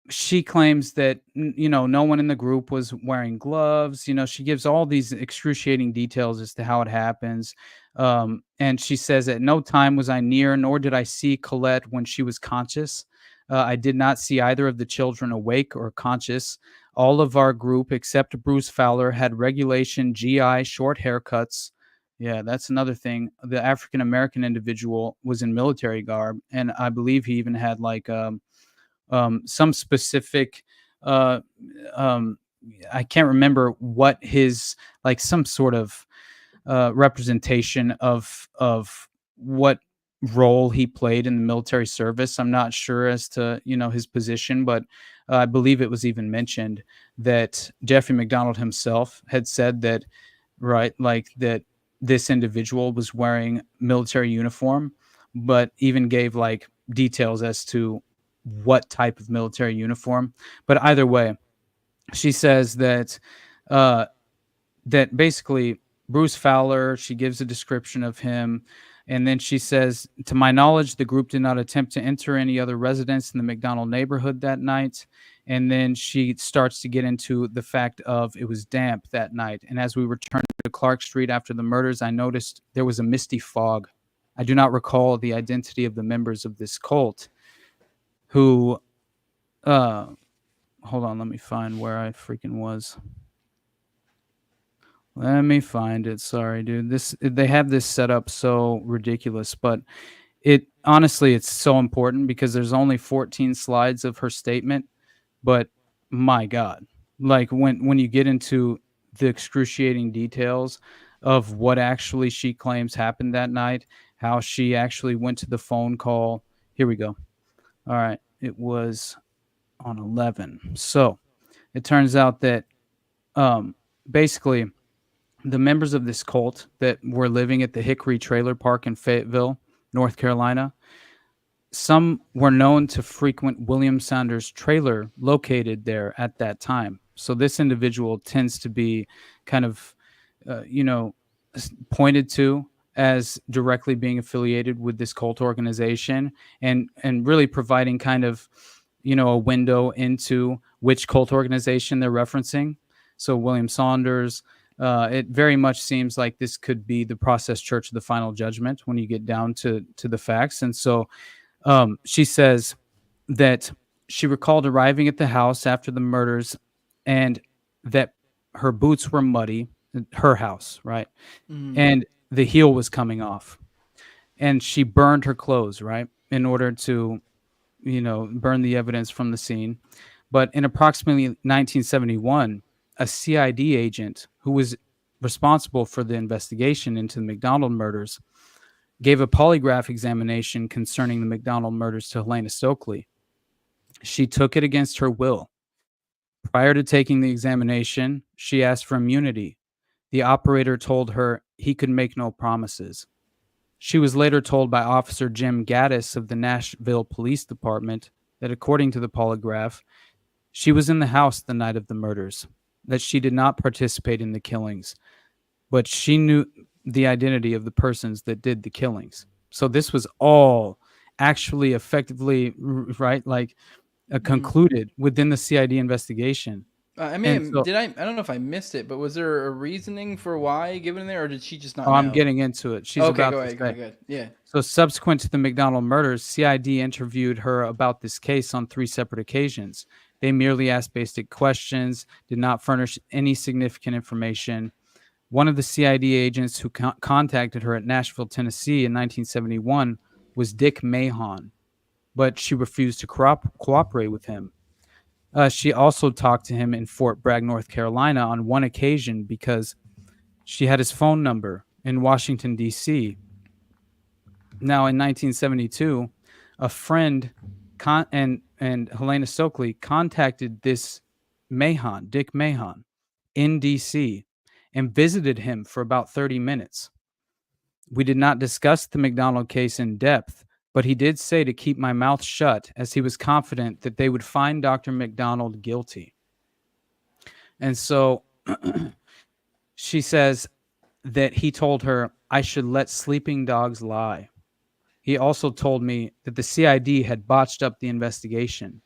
she claims that no one in the group was wearing gloves. She gives all these excruciating details as to how it happens, and she says, at no time was I near, nor did I see Colette when she was conscious. I did not see either of the children awake or conscious. All of our group except Bruce Fowler had regulation GI short haircuts. Yeah, that's another thing. The African American individual was in military garb, and I believe he even had some specific. I can't remember what his like some sort of representation of what role he played in the military service. I'm not sure as to his position, but I believe it was even mentioned that Jeffrey McDonald himself had said that like that this individual was wearing military uniform, but even gave like details as to what type of military uniform. But either way, she says that that basically Bruce Fowler, she gives a description of him, and then she says, to my knowledge, the group did not attempt to enter any other residence in the McDonald neighborhood that night. And then she starts to get into the fact of it was damp that night. And as we returned to Clark Street after the murders, I noticed there was a misty fog. I do not recall the identity of the members of this cult who, hold on, let me find where I freaking was. Let me find it. Sorry, dude. They have this set up so ridiculous, but it honestly it's so important because there's only 14 slides of her statement, but my God, like when you get into the excruciating details of what actually she claims happened that night, how she actually went to the phone call. Here we go. All right, it was on 11. So it turns out that basically the members of this cult that were living at the Hickory Trailer Park in Fayetteville, North Carolina, some were known to frequent William Saunders' trailer located there at that time. So this individual tends to be kind of, pointed to as directly being affiliated with this cult organization and really providing kind of, a window into which cult organization they're referencing. So William Saunders, it very much seems like this could be the Process Church of the Final Judgment when you get down to the facts. And so she says that she recalled arriving at the house after the murders and that her boots were muddy, her house, right? And the heel was coming off. And she burned her clothes, right, in order to, burn the evidence from the scene. But in approximately 1971, a CID agent who was responsible for the investigation into the McDonald murders gave a polygraph examination concerning the McDonald murders to Helena Stokely. She took it against her will. Prior to taking the examination, she asked for immunity. The operator told her he could make no promises. She was later told by Officer Jim Gaddis of the Nashville Police Department that according to the polygraph, she was in the house the night of the murders, that she did not participate in the killings, but she knew the identity of the persons that did the killings. So this was all actually effectively, right, like concluded within the CID investigation. I mean, I don't know if I missed it, but was there a reasoning for why given in there, or did she just not know? I'm getting into it. She's okay, about go to ahead, say. go ahead. Yeah. So subsequent to the McDonald murders, CID interviewed her about this case on 3 separate occasions. They merely asked basic questions, did not furnish any significant information. One of the CID agents who contacted her at Nashville, Tennessee in 1971 was Dick Mahon, but she refused to cooperate with him. She also talked to him in Fort Bragg, North Carolina on one occasion because she had his phone number in Washington, D.C. Now, in 1972, a friend and Helena Stokely contacted this Mahon, Dick Mahon, in D.C. and visited him for about 30 minutes. We did not discuss the McDonald case in depth, but he did say to keep my mouth shut as he was confident that they would find Dr. McDonald guilty. And so she says that he told her I should let sleeping dogs lie. He also told me that the CID had botched up the investigation.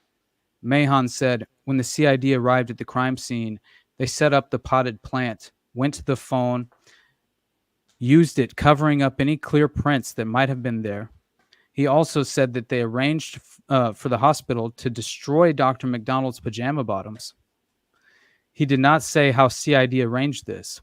Mahon said when the CID arrived at the crime scene, they set up the potted plant, went to the phone, used it covering up any clear prints that might have been there. He also said that they arranged for the hospital to destroy Dr. McDonald's pajama bottoms. He did not say how CID arranged this.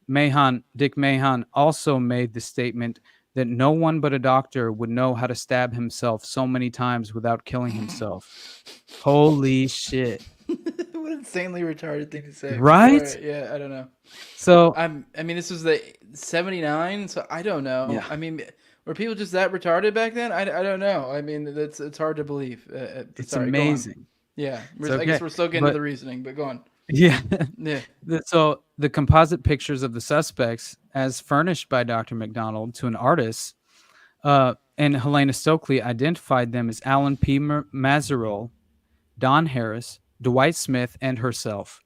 Dick Mahon also made the statement that no one but a doctor would know how to stab himself so many times without killing himself. Holy shit. What an insanely retarded thing to say. Right? Right, yeah, I don't know. So I mean, this was the 79, so I don't know. Yeah. I mean, were people just that retarded back then? I don't know. I mean, it's hard to believe. It's Sorry, go on. amazing. Yeah, It's I guess okay, we're still getting to but- the reasoning, but go on. Yeah. Yeah. So the composite pictures of the suspects, as furnished by Dr. McDonald to an artist, and Helena Stokely identified them as Alan P. Mazerol, Don Harris, Dwight Smith, and herself.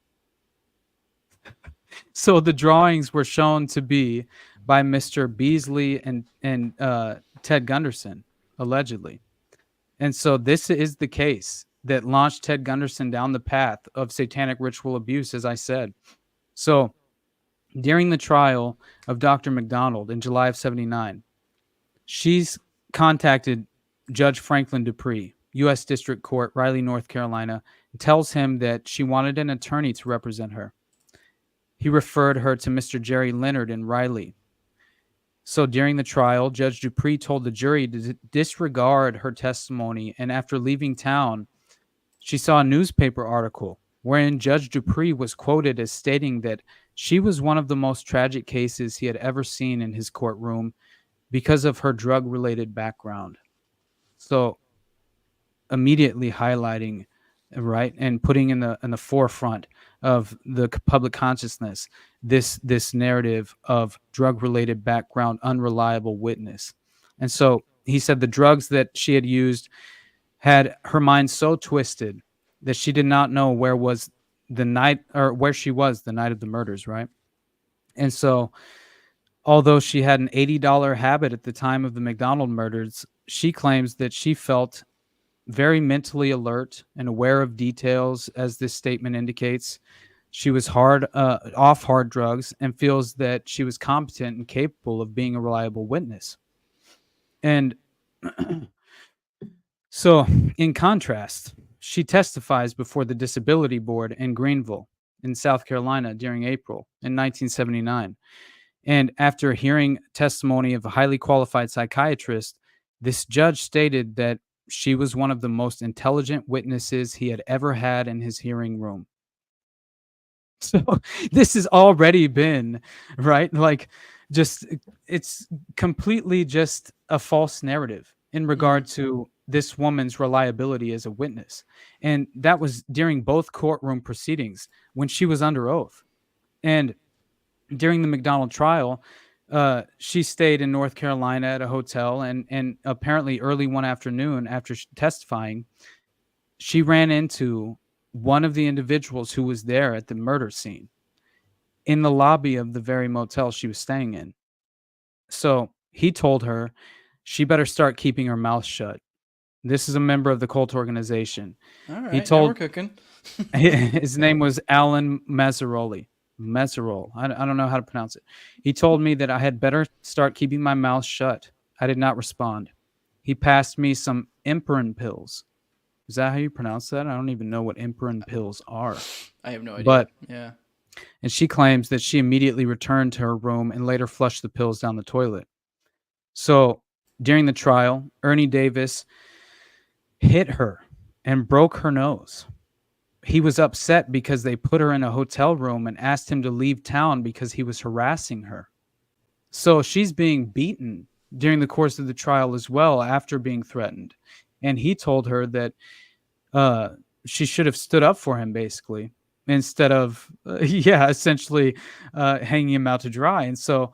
So the drawings were shown to be by Mr. Beasley and Ted Gunderson, allegedly. And so this is the case that launched Ted Gunderson down the path of satanic ritual abuse, as I said. So during the trial of Dr. McDonald in July of 79, she's contacted Judge Franklin Dupree, U.S. District Court, Raleigh, North Carolina, and tells him that she wanted an attorney to represent her. He referred her to Mr. Jerry Leonard in Raleigh. So during the trial, Judge Dupree told the jury to disregard her testimony, and after leaving town, she saw a newspaper article wherein Judge Dupree was quoted as stating that she was one of the most tragic cases he had ever seen in his courtroom because of her drug-related background. So immediately highlighting, right, and putting in the forefront of the public consciousness this narrative of drug-related background, unreliable witness. And so he said the drugs that she had used had her mind so twisted that she did not know where she was the night of the murders, right? And so although she had an $80 habit at the time of the McDonald murders, she claims that she felt very mentally alert and aware of details, as this statement indicates. She was off hard drugs and feels that she was competent and capable of being a reliable witness. And so, in contrast, she testifies before the Disability Board in Greenville, in South Carolina, during April in 1979. And after hearing testimony of a highly qualified psychiatrist, this judge stated that she was one of the most intelligent witnesses he had ever had in his hearing room. So this has already been, right? Like, just, it's completely just a false narrative in regard to this woman's reliability as a witness. And that was during both courtroom proceedings when she was under oath. And during the McDonald trial, she stayed in North Carolina at a hotel, and apparently early one afternoon after testifying, she ran into one of the individuals who was there at the murder scene in the lobby of the very motel she was staying in. So he told her she better start keeping her mouth shut. This is a member of the cult organization. All right, He told, now we're cooking. his name was Alan Mazzaroli. Mezzarol. I don't know how to pronounce it. He told me that I had better start keeping my mouth shut. I did not respond. He passed me some Imperin pills. Is that how you pronounce that? I don't even know what Imperin pills are. I have no idea. But yeah. And she claims that she immediately returned to her room and later flushed the pills down the toilet. So during the trial, Ernie Davis hit her and broke her nose. He was upset because they put her in a hotel room and asked him to leave town because he was harassing her. So she's being beaten during the course of the trial as well after being threatened. And he told her that she should have stood up for him, basically, instead of, essentially hanging him out to dry. And so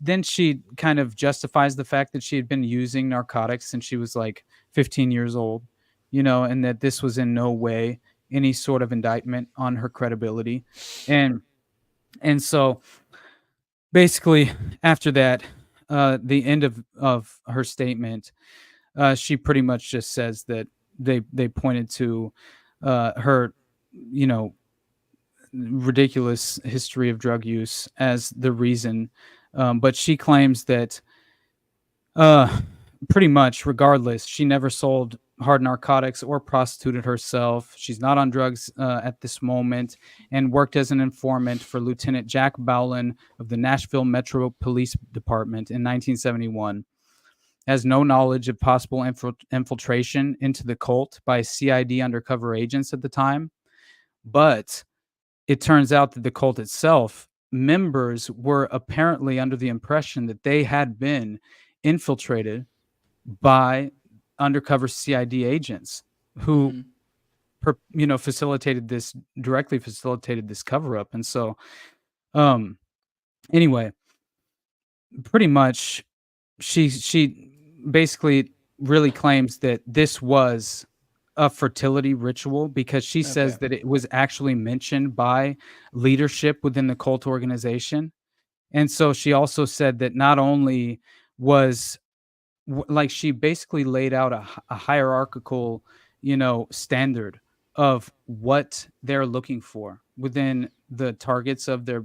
then she kind of justifies the fact that she had been using narcotics since she was like 15 years old, and that this was in no way any sort of indictment on her credibility. And so basically after that, the end of her statement, she pretty much just says that they pointed to her, ridiculous history of drug use as the reason. But she claims that pretty much regardless, she never sold hard narcotics or prostituted herself. She's not on drugs at this moment, and worked as an informant for Lieutenant Jack Bowlen of the Nashville Metro Police Department in 1971. Has no knowledge of possible infiltration into the cult by CID undercover agents at the time. But it turns out that the cult itself, members were apparently under the impression that they had been infiltrated by undercover CID agents who, directly facilitated this cover up. And so, anyway, pretty much she basically really claims that this was a fertility ritual because she says that it was actually mentioned by leadership within the cult organization. And so she also said that not only was like she basically laid out a hierarchical, standard of what they're looking for within the targets of their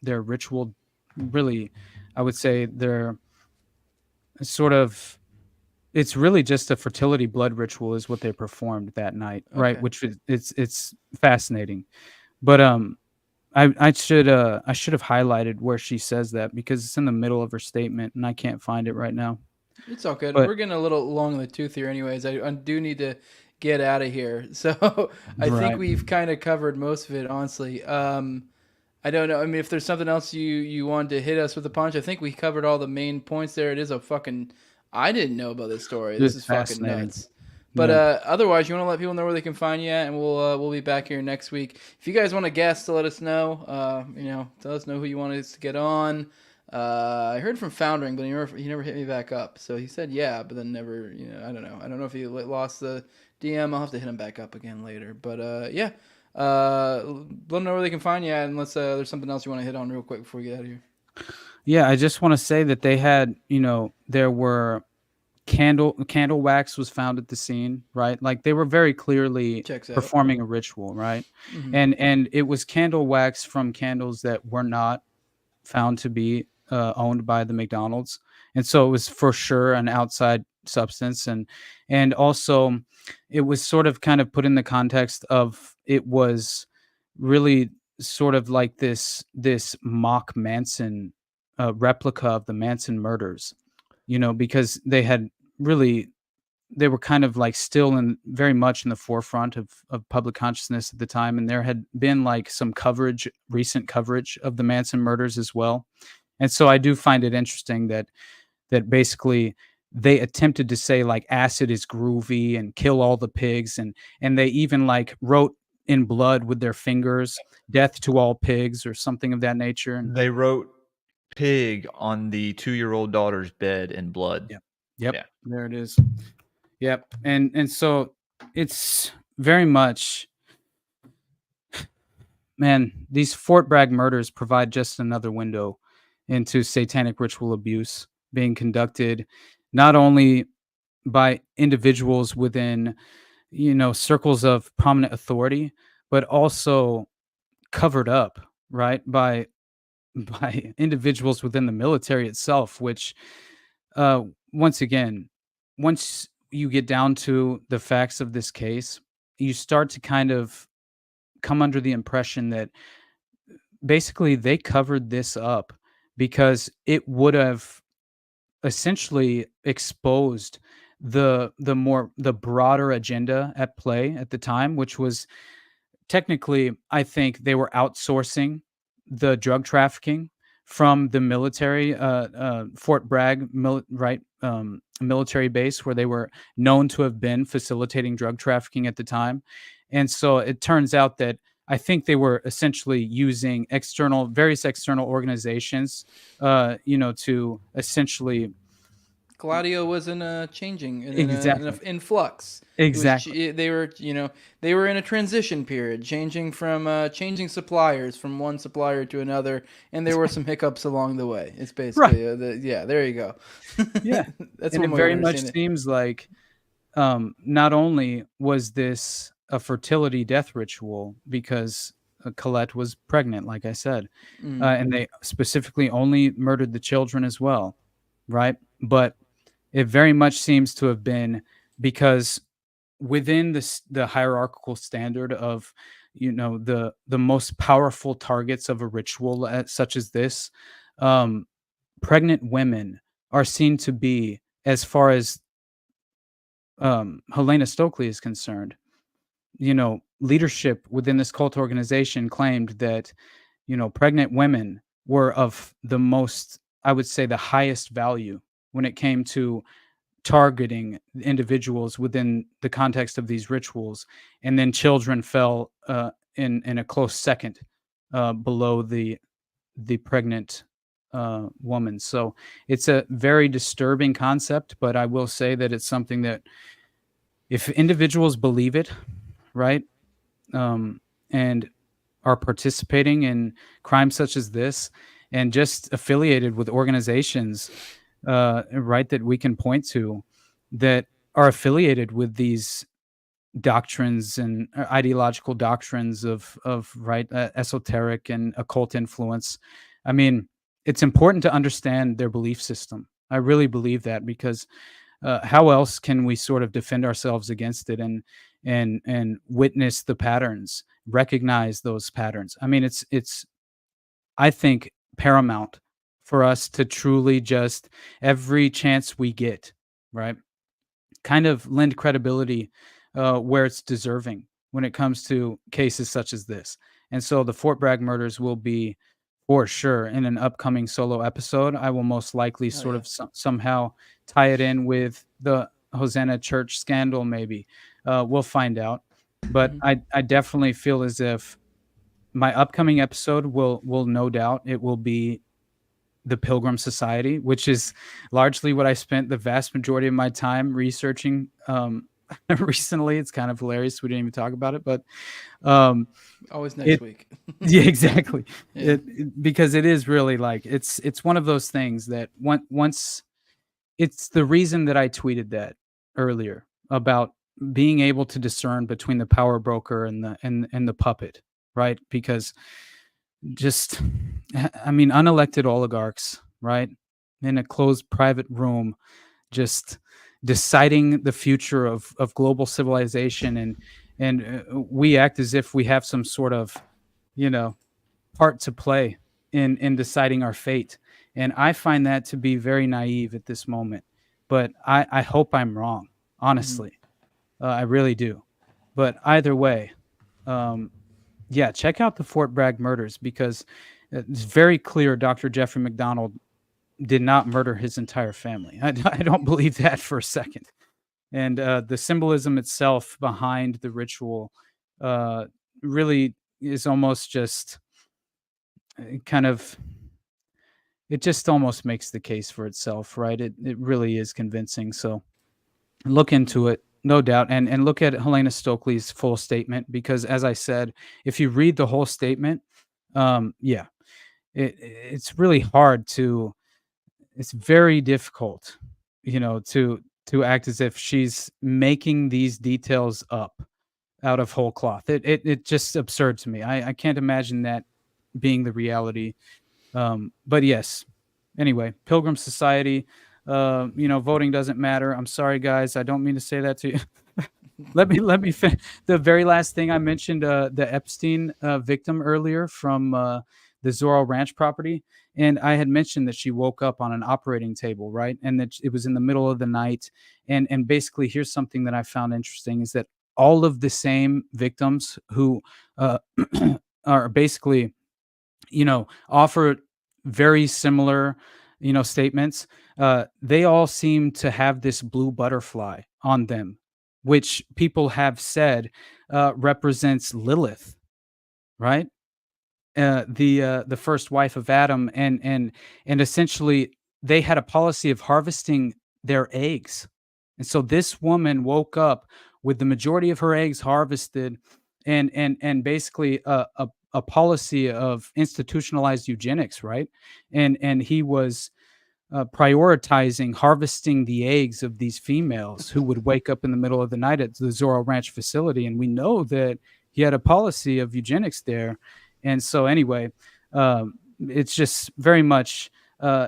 ritual. Really, I would say they're sort of, it's really just a fertility blood ritual is what they performed that night, right? Which is it's fascinating, but I should have highlighted where she says that because it's in the middle of her statement and I can't find it right now. It's all good. But We're getting a little long in the tooth here, anyways. I do need to get out of here, so I think we've kind of covered most of it, honestly. I don't know. I mean, if there's something else you wanted to hit us with a punch, I think we covered all the main points there. It is a fucking... I didn't know about this story. This is fucking nuts. But otherwise, you want to let people know where they can find you at, and we'll be back here next week. If you guys want a guest to let us know, tell us know who you want us to get on. I heard from Foundering, but he never hit me back up. So he said yeah, but then never. I don't know. I don't know if he lost the DM. I'll have to hit him back up again later. But let them know where they can find you at, unless there's something else you want to hit on real quick before we get out of here. Yeah, I just want to say that they had, there were candle wax was found at the scene, right? Like they were very clearly performing a ritual, right? Mm-hmm. And it was candle wax from candles that were not found to be owned by the McDonald's, and so it was for sure an outside substance, and also it was sort of kind of put in the context of it was really sort of like this mock Manson replica of the Manson murders, because they were kind of like still very much in the forefront of public consciousness at the time. And there had been like some recent coverage of the Manson murders as well. And so I do find it interesting that basically they attempted to say like acid is groovy and kill all the pigs. And they even like wrote in blood with their fingers, death to all pigs or something of that nature. And they wrote pig on the 2-year-old daughter's bed in blood. Yep. Yeah. There it is. Yep. And so it's very much, man, these Fort Bragg murders provide just another window into satanic ritual abuse being conducted not only by individuals within, circles of prominent authority, but also covered up, right, by individuals within the military itself, which once you get down to the facts of this case, you start to kind of come under the impression that basically they covered this up because it would have essentially exposed the broader agenda at play at the time, which was technically, I think they were outsourcing the drug trafficking from the military, Fort Bragg, military base where they were known to have been facilitating drug trafficking at the time. And so it turns out that I think they were essentially using various external organizations, to essentially. Gladio was in a changing, in flux. Exactly. They were in a transition period, changing suppliers from one supplier to another, and there were some hiccups along the way. It's basically, there you go. Yeah, that's and one it very much seems like not only was this a fertility death ritual because Colette was pregnant, like I said, and they specifically only murdered the children as well, right? But it very much seems to have been because within the hierarchical standard of the most powerful targets of a ritual such as this, pregnant women are seen to be, as far as Helena Stokely is concerned, leadership within this cult organization claimed that pregnant women were of the most, I would say, the highest value when it came to targeting individuals within the context of these rituals, and then children fell in a close second below the pregnant woman. So it's a very disturbing concept, but I will say that it's something that if individuals believe it, right, and are participating in crimes such as this, and just affiliated with organizations, right, that we can point to that are affiliated with these doctrines and ideological doctrines of right, esoteric and occult influence. I mean, it's important to understand their belief system. I really believe that, because how else can we sort of defend ourselves against it and witness the patterns, recognize those patterns? I mean, it's I think paramount for us to truly just, every chance we get, right, kind of lend credibility where it's deserving when it comes to cases such as this. And so the Fort Bragg murders will be, for sure, in an upcoming solo episode. I will most likely sort of somehow tie it in with the Hosanna Church scandal, maybe. We'll find out. But I definitely feel as if my upcoming episode will no doubt, it will be the Pilgrim Society, which is largely what I spent the vast majority of my time researching recently. It's kind of hilarious we didn't even talk about it, but always next week. Yeah, exactly. Yeah. Because it is really like, it's one of those things that once, it's the reason that I tweeted that earlier about being able to discern between the power broker and the puppet, right? Because just, I mean, unelected oligarchs, right, in a closed private room, just deciding the future of global civilization, and we act as if we have some sort of part to play in deciding our fate. And I find that to be very naive at this moment, but I hope I'm wrong, honestly. I really do. But either way, yeah, check out the Fort Bragg murders, because it's very clear Dr. Jeffrey McDonald did not murder his entire family. I don't believe that for a second. And the symbolism itself behind the ritual really is almost just kind of, it just almost makes the case for itself, right? It really is convincing. So look into it. No doubt. And look at Helena Stokely's full statement, because as I said, if you read the whole statement, yeah, it's really hard to, it's very difficult, to act as if she's making these details up out of whole cloth. It just absurd to me. I can't imagine that being the reality. But yes, anyway, Pilgrim Society, voting doesn't matter. I'm sorry, guys. I don't mean to say that to you. let me the very last thing I mentioned, the Epstein victim earlier from the Zorro Ranch property, and I had mentioned that she woke up on an operating table, right, and that it was in the middle of the night. And basically, here's something that I found interesting, is that all of the same victims who are basically, offer very similar statements, they all seem to have this blue butterfly on them, which people have said represents Lilith, right? The first wife of Adam, and essentially they had a policy of harvesting their eggs, and so this woman woke up with the majority of her eggs harvested, and basically a policy of institutionalized eugenics, right? And he was prioritizing harvesting the eggs of these females who would wake up in the middle of the night at the Zorro Ranch facility. And we know that he had a policy of eugenics there. And so anyway, it's just very much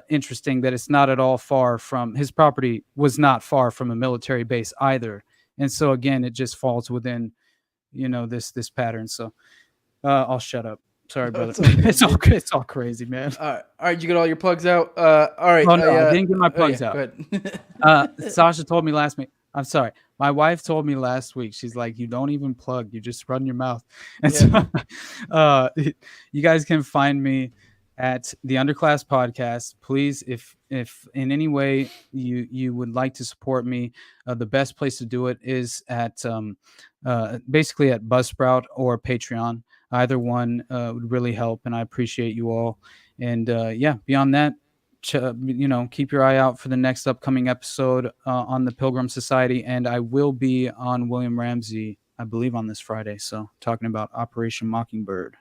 interesting that it's not at all far from his property was not far from a military base either. And so again, it just falls within, this pattern. So I'll shut up. Sorry, brother. It's all crazy, man. All right. You get all your plugs out. All right. Oh, no, I didn't get my plugs out. Go ahead. Sasha told me last week. I'm sorry. My wife told me last week. She's like, you don't even plug. You just run your mouth. And so, you guys can find me at the Underclass Podcast. Please, if in any way you would like to support me, the best place to do it is at basically at Buzzsprout or Patreon. Either one would really help, and I appreciate you all. And beyond that, keep your eye out for the next upcoming episode on the Pilgrim Society, and I will be on William Ramsey, I believe, on this Friday. So talking about Operation Mockingbird.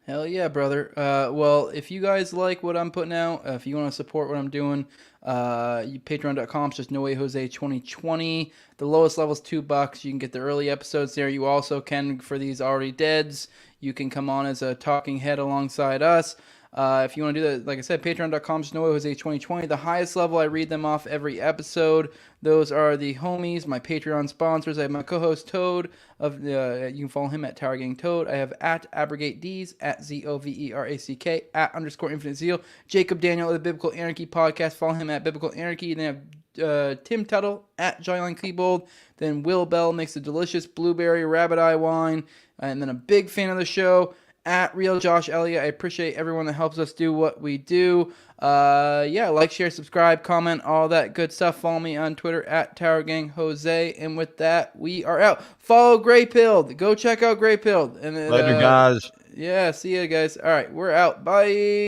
Hell yeah, brother. Well, if you guys like what I'm putting out, if you want to support what I'm doing, patreon.com, just No Way Jose 2020. The lowest level is $2. You can get the early episodes there. You also can, for these already deads, you can come on as a talking head alongside us. If you want to do that, like I said, patreon.com, just No Way Jose 2020. The highest level, I read them off every episode. Those are the homies, my Patreon sponsors. I have my co-host Toad. You can follow him at Tower Gang Toad. I have at Abrogate D's, at ZOVERACK, at _Infinite Zeal. Jacob Daniel of the Biblical Anarchy Podcast. Follow him at Biblical Anarchy. Then I have Tim Tuttle at Jyline Klebold. Then Will Bell makes a delicious blueberry rabbit eye wine. And then a big fan of the show, at Real Josh Elliott. I appreciate everyone that helps us do what we do. Like, share, subscribe, comment, all that good stuff. Follow me on Twitter at Tower Gang Jose. And with that, we are out. Follow Grey Pilled. Go check out Grey Pilled. And Later, guys. Yeah, see you guys. All right, we're out. Bye.